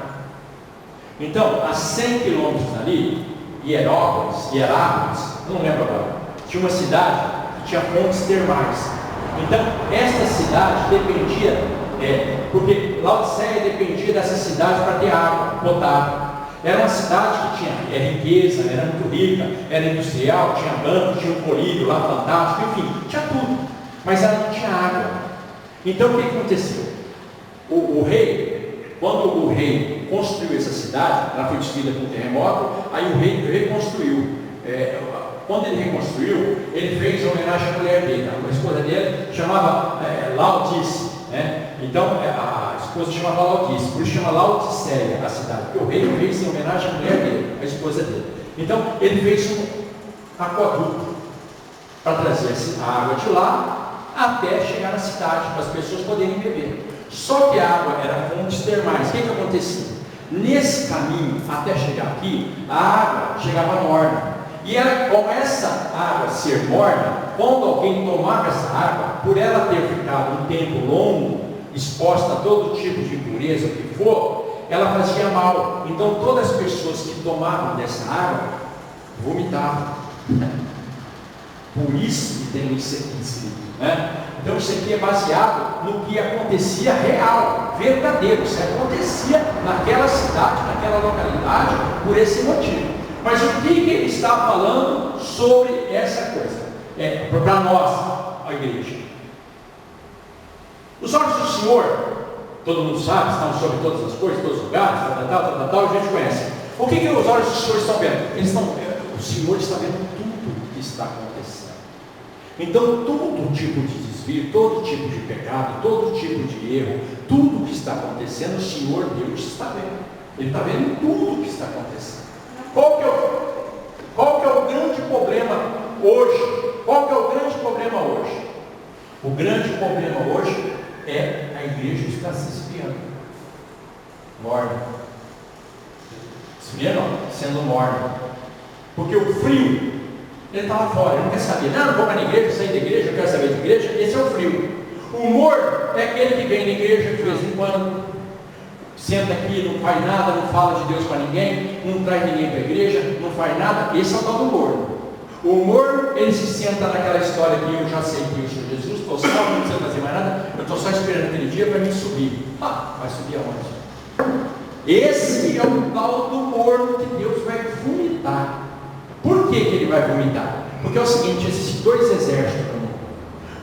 Então, a 100 quilômetros ali, Hierápolis, não lembro agora, tinha uma cidade que tinha fontes termais. Então, esta cidade dependia, porque Laodiceia dependia dessa cidade para ter água potável. Era uma cidade que tinha riqueza, era muito rica, era industrial, tinha banco, tinha um colírio lá fantástico, enfim, tinha tudo, mas ela não tinha água. Então, o que aconteceu? O rei, quando o rei construiu essa cidade, ela foi destruída com um terremoto, aí o rei reconstruiu. Quando ele reconstruiu, ele fez homenagem à mulher dele. A esposa dele chamava Laodice, né? Então a esposa chamava Laodice, por isso chama Laodiceia a cidade, porque o rei fez em homenagem à mulher dele, a esposa dele. Então ele fez um aquaduto para trazer a água de lá até chegar na cidade, para as pessoas poderem beber. Só que a água era fontes termais. O que acontecia? Nesse caminho, até chegar aqui, a água chegava morna. E ela, com essa água ser morna, quando alguém tomava essa água, por ela ter ficado um tempo longo, exposta a todo tipo de impureza, o que for, ela fazia mal. Então todas as pessoas que tomavam dessa água, vomitavam. Por isso que tem isso aqui escrito, né? Então isso aqui é baseado no que acontecia real, verdadeiro. Isso acontecia naquela cidade, naquela localidade, por esse motivo. Mas o que ele está falando sobre essa coisa? Para nós, a igreja. Os olhos do Senhor, todo mundo sabe, estão sobre todas as coisas, todos os lugares, tal, a gente conhece. O que os olhos do Senhor estão vendo? O Senhor está vendo tudo o que está acontecendo. Então, todo tipo de desvio, todo tipo de pecado, todo tipo de erro, tudo o que está acontecendo, o Senhor Deus está vendo. Ele está vendo tudo o que está acontecendo. Qual que é o grande problema hoje? Qual que é o grande problema hoje? O grande problema hoje é a igreja estar se esfriando. Morna. Esfriando, sendo morna. Porque o frio, ele está lá fora, ele não quer saber. Não vou para a igreja, sair da igreja, eu quero saber de igreja. Esse é o frio. O morno é aquele que vem na igreja de vez em quando, senta aqui, não faz nada, não fala de Deus para ninguém, não traz ninguém para a igreja, não faz nada. Esse é o tal do morno. O humor, ele se senta naquela história que eu já sei que eu sou Jesus, estou salvo, não precisa fazer mais nada, eu estou só esperando aquele dia para mim subir. Vai subir aonde? Esse é o tal do humor que Deus vai vomitar. Por que ele vai vomitar? Porque é o seguinte, existem dois exércitos no mundo.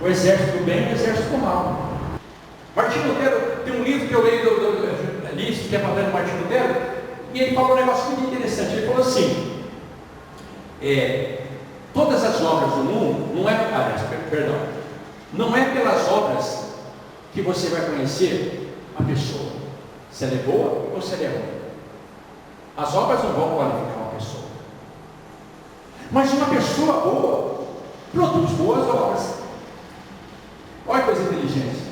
O exército do bem e o exército do mal. Martinho Lutero, tem um livro que eu leio que é falando do Martinho Lutero, e ele falou um negócio muito interessante. Ele falou assim, todas as obras do mundo, não é pelas obras que você vai conhecer a pessoa, se ela é boa ou se ela é ruim. As obras não vão qualificar uma pessoa. Mas uma pessoa boa produz boas obras. Olha que coisa inteligente.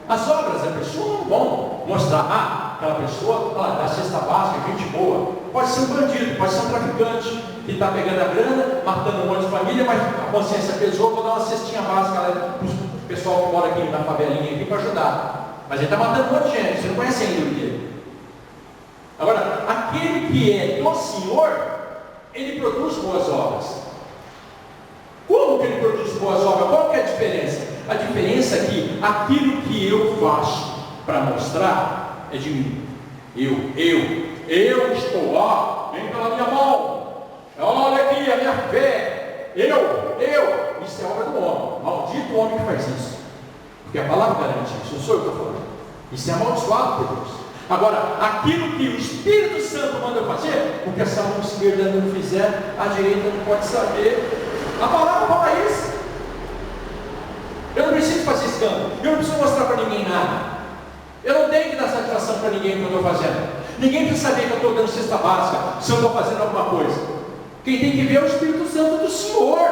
As obras da pessoa não vão mostrar, aquela pessoa da cesta básica, gente boa. Pode ser um bandido, pode ser um traficante que está pegando a grana, matando um monte de família, mas a consciência pesou, vou dar uma cestinha básica lá para o pessoal que mora aqui na favelinha aqui para ajudar. Mas ele está matando um monte de gente, você não conhece ainda o dele. Agora, aquele que é do Senhor, ele produz boas obras. Como que ele produz boas obras? Qual que é a diferença? A diferença é que aquilo que eu faço para mostrar é de mim. Eu estou lá, vem pela minha mão. Olha aqui a minha fé. Isso é obra do homem. Maldito o homem que faz isso. Porque a palavra garante isso, não sou eu que estou falando. Isso é amaldiçoado por Deus. Agora, aquilo que o Espírito Santo manda eu fazer, porque se a mão esquerda não fizer, a direita não pode saber. A palavra fala isso. Eu não preciso fazer escândalo. Eu não preciso mostrar para ninguém nada. Eu não tenho que dar satisfação para ninguém que eu estou fazendo. Ninguém precisa saber que eu estou dando cesta básica, se eu estou fazendo alguma coisa. Quem tem que ver é o Espírito Santo do Senhor.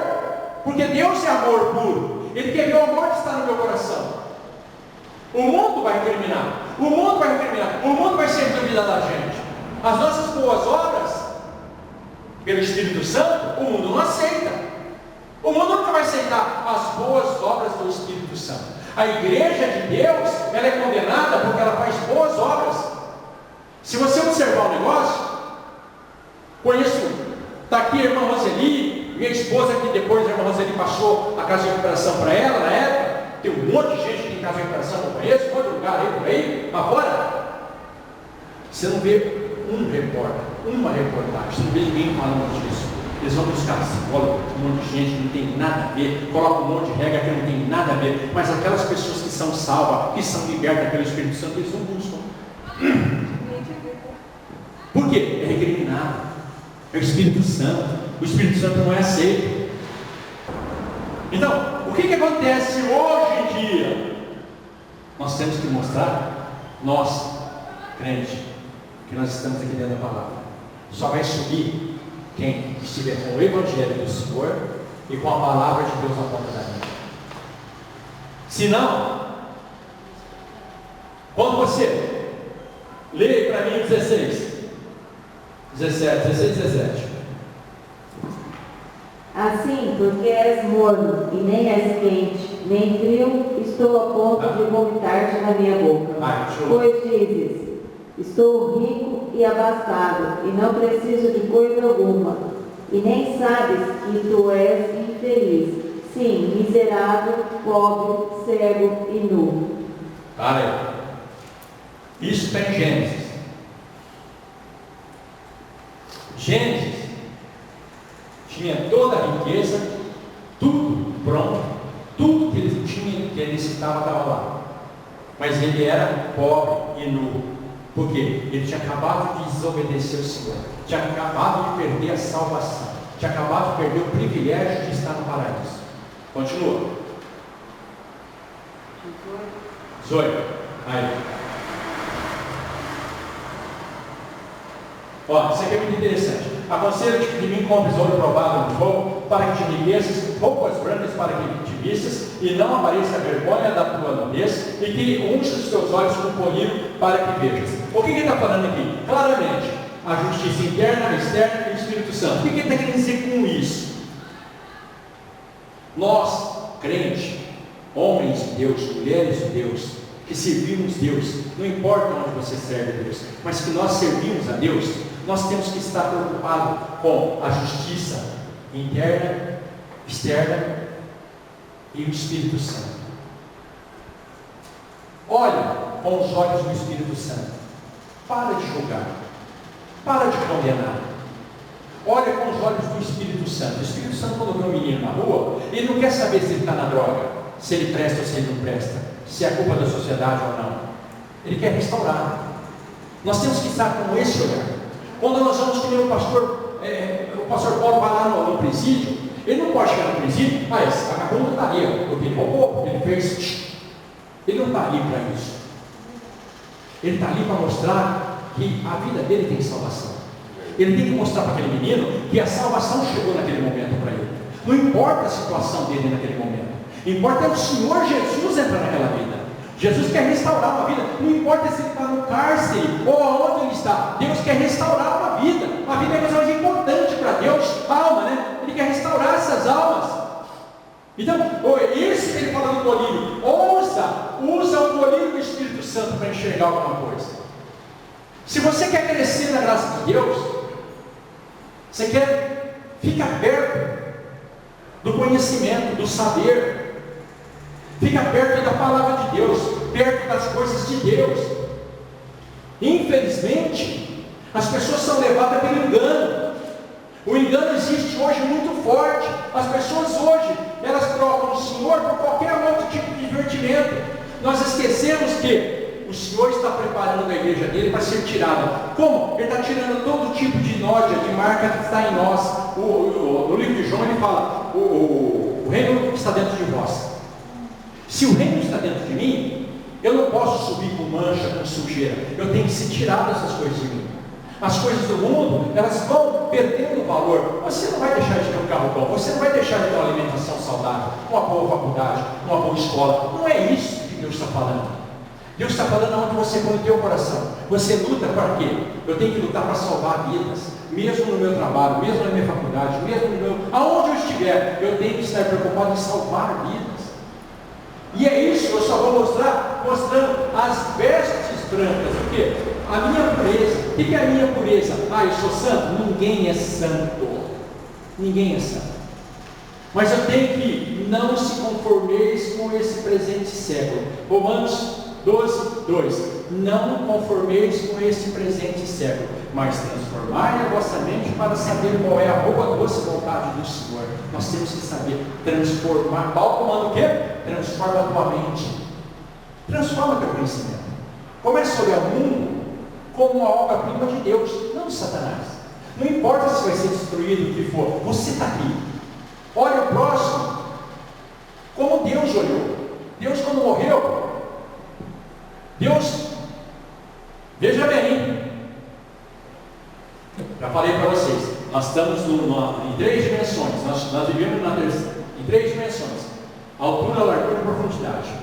Porque Deus é amor puro. Ele quer ver o amor que está no meu coração. O mundo vai recriminar. O mundo vai ser dúvida da gente. As nossas boas obras, pelo Espírito Santo, o mundo não aceita. O mundo nunca vai aceitar as boas obras do Espírito Santo. A igreja de Deus, ela é condenada porque ela faz boas obras. Se você observar o negócio, está aqui a irmã Roseli, minha esposa, que depois a irmã Roseli passou a casa de recuperação para ela, na época. Tem um monte de gente que tem casa de recuperação, eu conheço, um monte de lugar aí por aí, lá fora. Você não vê uma reportagem, você não vê ninguém falando disso. Eles vão buscar psicólogo, um monte de gente que não tem nada a ver, colocam um monte de regra que não tem nada a ver, mas aquelas pessoas que são salvas, que são libertas pelo Espírito Santo, eles não buscam. Por quê? É recriminado. É o Espírito Santo. O Espírito Santo não é aceito. Então, o que acontece hoje em dia? Nós temos que mostrar, nós, crentes, que nós estamos aqui dentro da palavra. Só vai subir quem estiver com o Evangelho do Senhor e com a palavra de Deus na ponta da língua. Se não, quando você lê para mim 17. Assim, porque és morno e nem és quente, nem frio, estou a ponto de vomitar-te na minha boca. Pois dizes, estou rico e abastado, e não preciso de coisa alguma, e nem sabes que tu és infeliz, sim, miserável, pobre, cego e nu. Cara, isso está em Gênesis. Gênesis tinha toda a riqueza, tudo pronto, tudo que ele tinha, que ele necessitava estava lá. Mas ele era pobre e nu. Por quê? Ele tinha acabado de desobedecer o Senhor, tinha acabado de perder a salvação, tinha acabado de perder o privilégio de estar no paraíso. Continua. 18. Aí. Ó, isso aqui é muito interessante. Aconselho-te que de mim compres ouro provado no fogo, para que te enriqueças, roupas brancas para que te vistas, e não apareça a vergonha da tua nudez, e que unges os teus olhos com polírio para que vejas. O que ele está falando aqui? Claramente, a justiça interna, externa e o Espírito Santo. O que ele está querendo dizer com isso? Nós, crentes, homens de Deus, mulheres de Deus, que servimos Deus, não importa onde você serve a Deus, mas que nós servimos a Deus, nós temos que estar preocupados com a justiça interna, externa e o Espírito Santo. Olha com os olhos do Espírito Santo. Para de julgar. Para de condenar. Olha com os olhos do Espírito Santo. O Espírito Santo, quando vê um menino na rua, ele não quer saber se ele está na droga, se ele presta ou se ele não presta, se é culpa da sociedade ou não. Ele quer restaurar. Nós temos que estar com esse olhar. Quando nós vamos que nem o pastor Paulo vai lá no presídio, ele não pode chegar no presídio, esse vagabundo está ali, porque ele roubou, porque ele fez. Ele não está ali para isso. Ele está ali para mostrar que a vida dele tem salvação. Ele tem que mostrar para aquele menino que a salvação chegou naquele momento para ele. Não importa a situação dele naquele momento. Importa é o Senhor Jesus entrar naquela vida. Jesus quer restaurar uma vida. Não importa se ele está no cárcere ou aonde ele está. Deus quer restaurar uma vida. A vida é a coisa mais importante para Deus. A alma, né? Ele quer restaurar essas almas. Então, isso que ele fala no colírio. Usa o colírio do Espírito Santo para enxergar alguma coisa. Se você quer crescer na graça de Deus, você quer ficar perto do conhecimento, do saber, fica perto da palavra de Deus, perto das coisas de Deus. Infelizmente, as pessoas são levadas pelo engano. O engano existe hoje muito forte. As pessoas hoje, elas trocam o Senhor por qualquer outro tipo de divertimento. Nós esquecemos que o Senhor está preparando a igreja dele para ser tirada. Como? Ele está tirando todo tipo de nódia, de marca que está em nós. No livro de João ele fala, o reino está dentro de vós. Se o reino está dentro de mim, eu não posso subir com mancha, com sujeira. Eu tenho que ser tirado dessas coisas de mim. As coisas do mundo, elas vão perdendo valor. Você não vai deixar de ter um carro bom, você não vai deixar de ter uma alimentação saudável, uma boa faculdade, uma boa escola. Não é isso que Deus está falando. Deus está falando aonde você põe o teu coração. Você luta para quê? Eu tenho que lutar para salvar vidas, mesmo no meu trabalho, mesmo na minha faculdade, mesmo no meu... aonde eu estiver, eu tenho que estar preocupado em salvar vidas. E é isso, eu só vou mostrando as vestes brancas. O quê? A minha pureza. O que é a minha pureza? Eu sou santo? Ninguém é santo. Ninguém é santo. Mas eu tenho que não se conformeis com esse presente século. Romanos 12, 2. Não conformeis com esse presente século, mas transformai a vossa mente para saber qual é a boa, doce vontade do Senhor. Nós temos que saber transformar. Paulo comanda o quê? Transforma a tua mente. Transforma teu conhecimento. Começa a olhar o mundo como uma obra-prima de Deus, não de Satanás. Não importa se vai ser destruído o que for, você está aqui. Olha o próximo como Deus olhou. Deus, quando morreu, Deus, veja bem, já falei para vocês, nós estamos em 3 dimensões, nós vivemos em 3 dimensões: altura, largura e profundidade.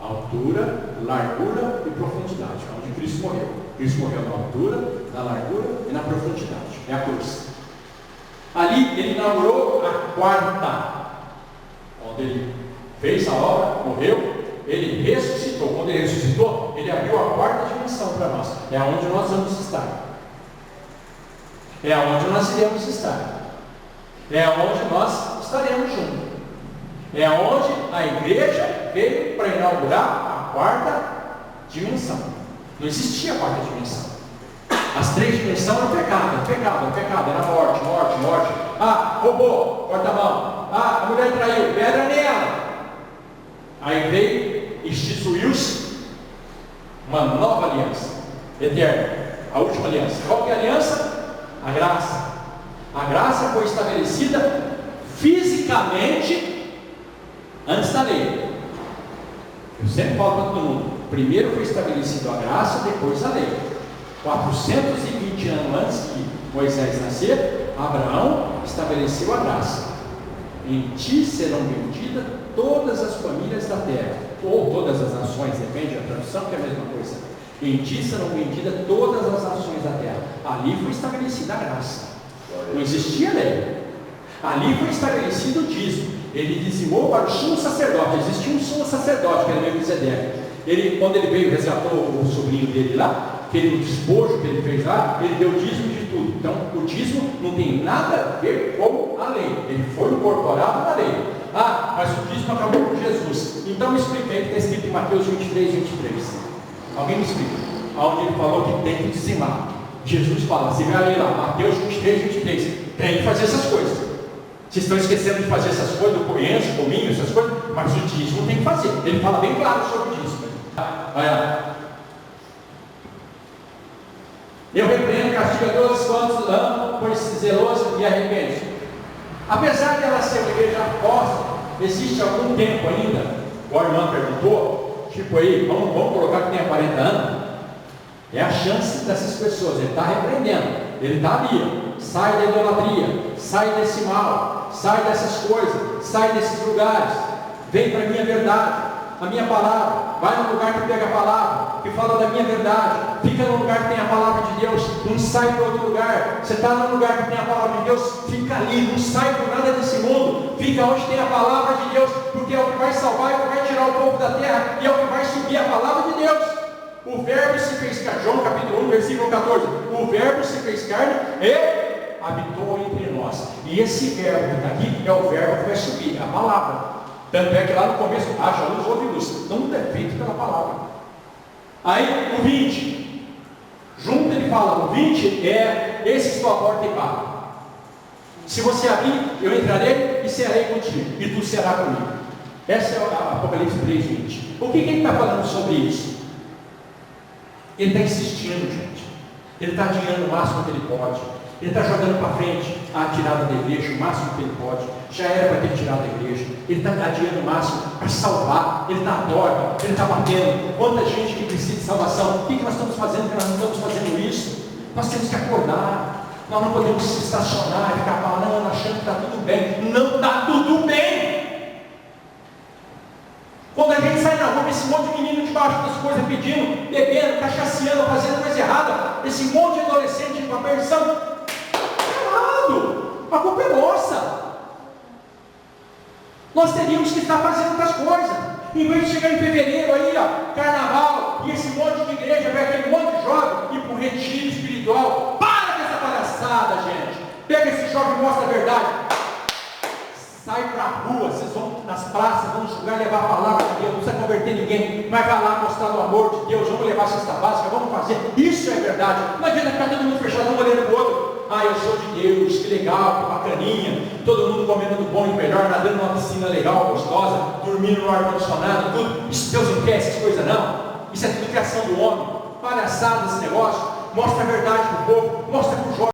Altura, largura e profundidade, onde Cristo morreu. Cristo morreu na altura, na largura e na profundidade. É a cruz. Ali ele inaugurou a 4ª, onde ele fez a obra, morreu, ele ressuscitou. Quando ele ressuscitou, ele abriu a 4ª dimensão para nós. É onde nós vamos estar. É onde nós iremos estar. É onde nós estaremos juntos. É onde a igreja veio para inaugurar a 4ª dimensão. Não existia a 4ª dimensão. As 3 dimensões eram pecado, era morte. Roubou, corta a mão. A mulher traiu, pedra nela. Aí veio, instituiu-se uma nova aliança eterna, a última aliança. Qual que é a aliança? A graça. A graça foi estabelecida fisicamente antes da lei. Eu sempre falo para todo mundo: primeiro foi estabelecida a graça, depois a lei. 420 anos antes que Moisés nascer, Abraão estabeleceu a graça. Em ti serão benditas todas as famílias da terra, ou todas as nações, depende da tradução, que é a mesma coisa. Em ti serão benditas todas as nações da terra. Ali foi estabelecida a graça. Não existia lei. Ali foi estabelecido o dízimo. Ele dizimou para o sumo sacerdote. Existia um sumo sacerdote, que era Melquisedeque. Quando ele veio, resgatou o sobrinho dele lá, aquele despojo que ele fez lá, ele deu dízimo de tudo. Então, o dízimo não tem nada a ver com a lei, ele foi incorporado na lei. Ah, mas o dízimo acabou com Jesus. Então, me explica aí que está escrito em Mateus 23, 23. Alguém me explica? Onde ele falou que tem que dizimar. Jesus fala, você vai ler lá, Mateus 23, 23. Tem que fazer essas coisas. Vocês estão esquecendo de fazer essas coisas, do coenço, cominho, essas coisas, mas o dízimo tem que fazer. Ele fala bem claro sobre o dízimo. Olha. Eu repreendo, castigo a todos quantos amam, pois zeloso e arrepende. Apesar de ela ser uma igreja apóstata, existe algum tempo ainda, o irmão perguntou, tipo aí, vamos colocar que tenha 40 anos, é a chance dessas pessoas, ele está repreendendo, ele está ali, sai da idolatria, sai desse mal, sai dessas coisas, sai desses lugares, vem para a minha verdade, a minha palavra, vai no lugar que pega a palavra, que fala da minha verdade, fica no lugar que tem a palavra de Deus, não sai para outro lugar. Você está no lugar que tem a palavra de Deus, fica ali, não sai por nada desse mundo, fica onde tem a palavra de Deus, porque é o que vai salvar, é o que vai tirar o povo da terra, e é o que vai subir a palavra de Deus. O verbo se fez carne, João capítulo 1, versículo 14, o verbo se fez carne e habitou entre nós, e esse verbo que está aqui é o verbo que vai subir, a palavra. Tanto é que lá no começo, haja luz, houve luz. Tudo é feito pela palavra. Aí, o 20. Junto ele fala, o 20 é, esse estou à porta e bato. Se você abrir, eu entrarei e serei contigo. E tu serás comigo. Essa é a Apocalipse 3, 20. O que ele está falando sobre isso? Ele está insistindo, gente. Ele está adiando o máximo que ele pode. Ele está jogando para frente a tirada da igreja, o máximo que ele pode. Já era para ter tirado a igreja. Ele está adiando o máximo para salvar. Ele está dorme, ele está batendo. Quanta gente que precisa de salvação. O que nós estamos fazendo que nós não estamos fazendo isso? Nós temos que acordar. Nós não podemos se estacionar e ficar falando, achando que está tudo bem. Não está tudo bem. Quando a gente sai na rua, esse monte de menino debaixo das coisas pedindo, bebendo, cachaceando, fazendo coisa errada, esse monte de adolescente com a perdição. A culpa é nossa. Nós teríamos que estar fazendo outras coisas. Em vez de chegar em fevereiro aí, ó, carnaval, e esse monte de igreja, vai aquele monte de jovem, ir para o retiro espiritual. Para com essa palhaçada, gente. Pega esse jovem e mostra a verdade. Sai para a rua, vocês vão nas praças, vão nos lugares levar a palavra de Deus, não precisa converter ninguém, mas vai lá mostrar o amor de Deus, vamos levar a cesta básica, vamos fazer. Isso é verdade. Não adianta ficar todo mundo fechado, um olhando para o outro. Ah, eu sou de Deus, que legal, que bacaninha, todo mundo comendo do bom e melhor, nadando numa piscina legal, gostosa, dormindo no ar-condicionado, tudo. Isso Deus não quer essas coisas não. Isso é tudo criação do homem. Palhaçada esse negócio. Mostra a verdade para o povo, mostra para o jovem.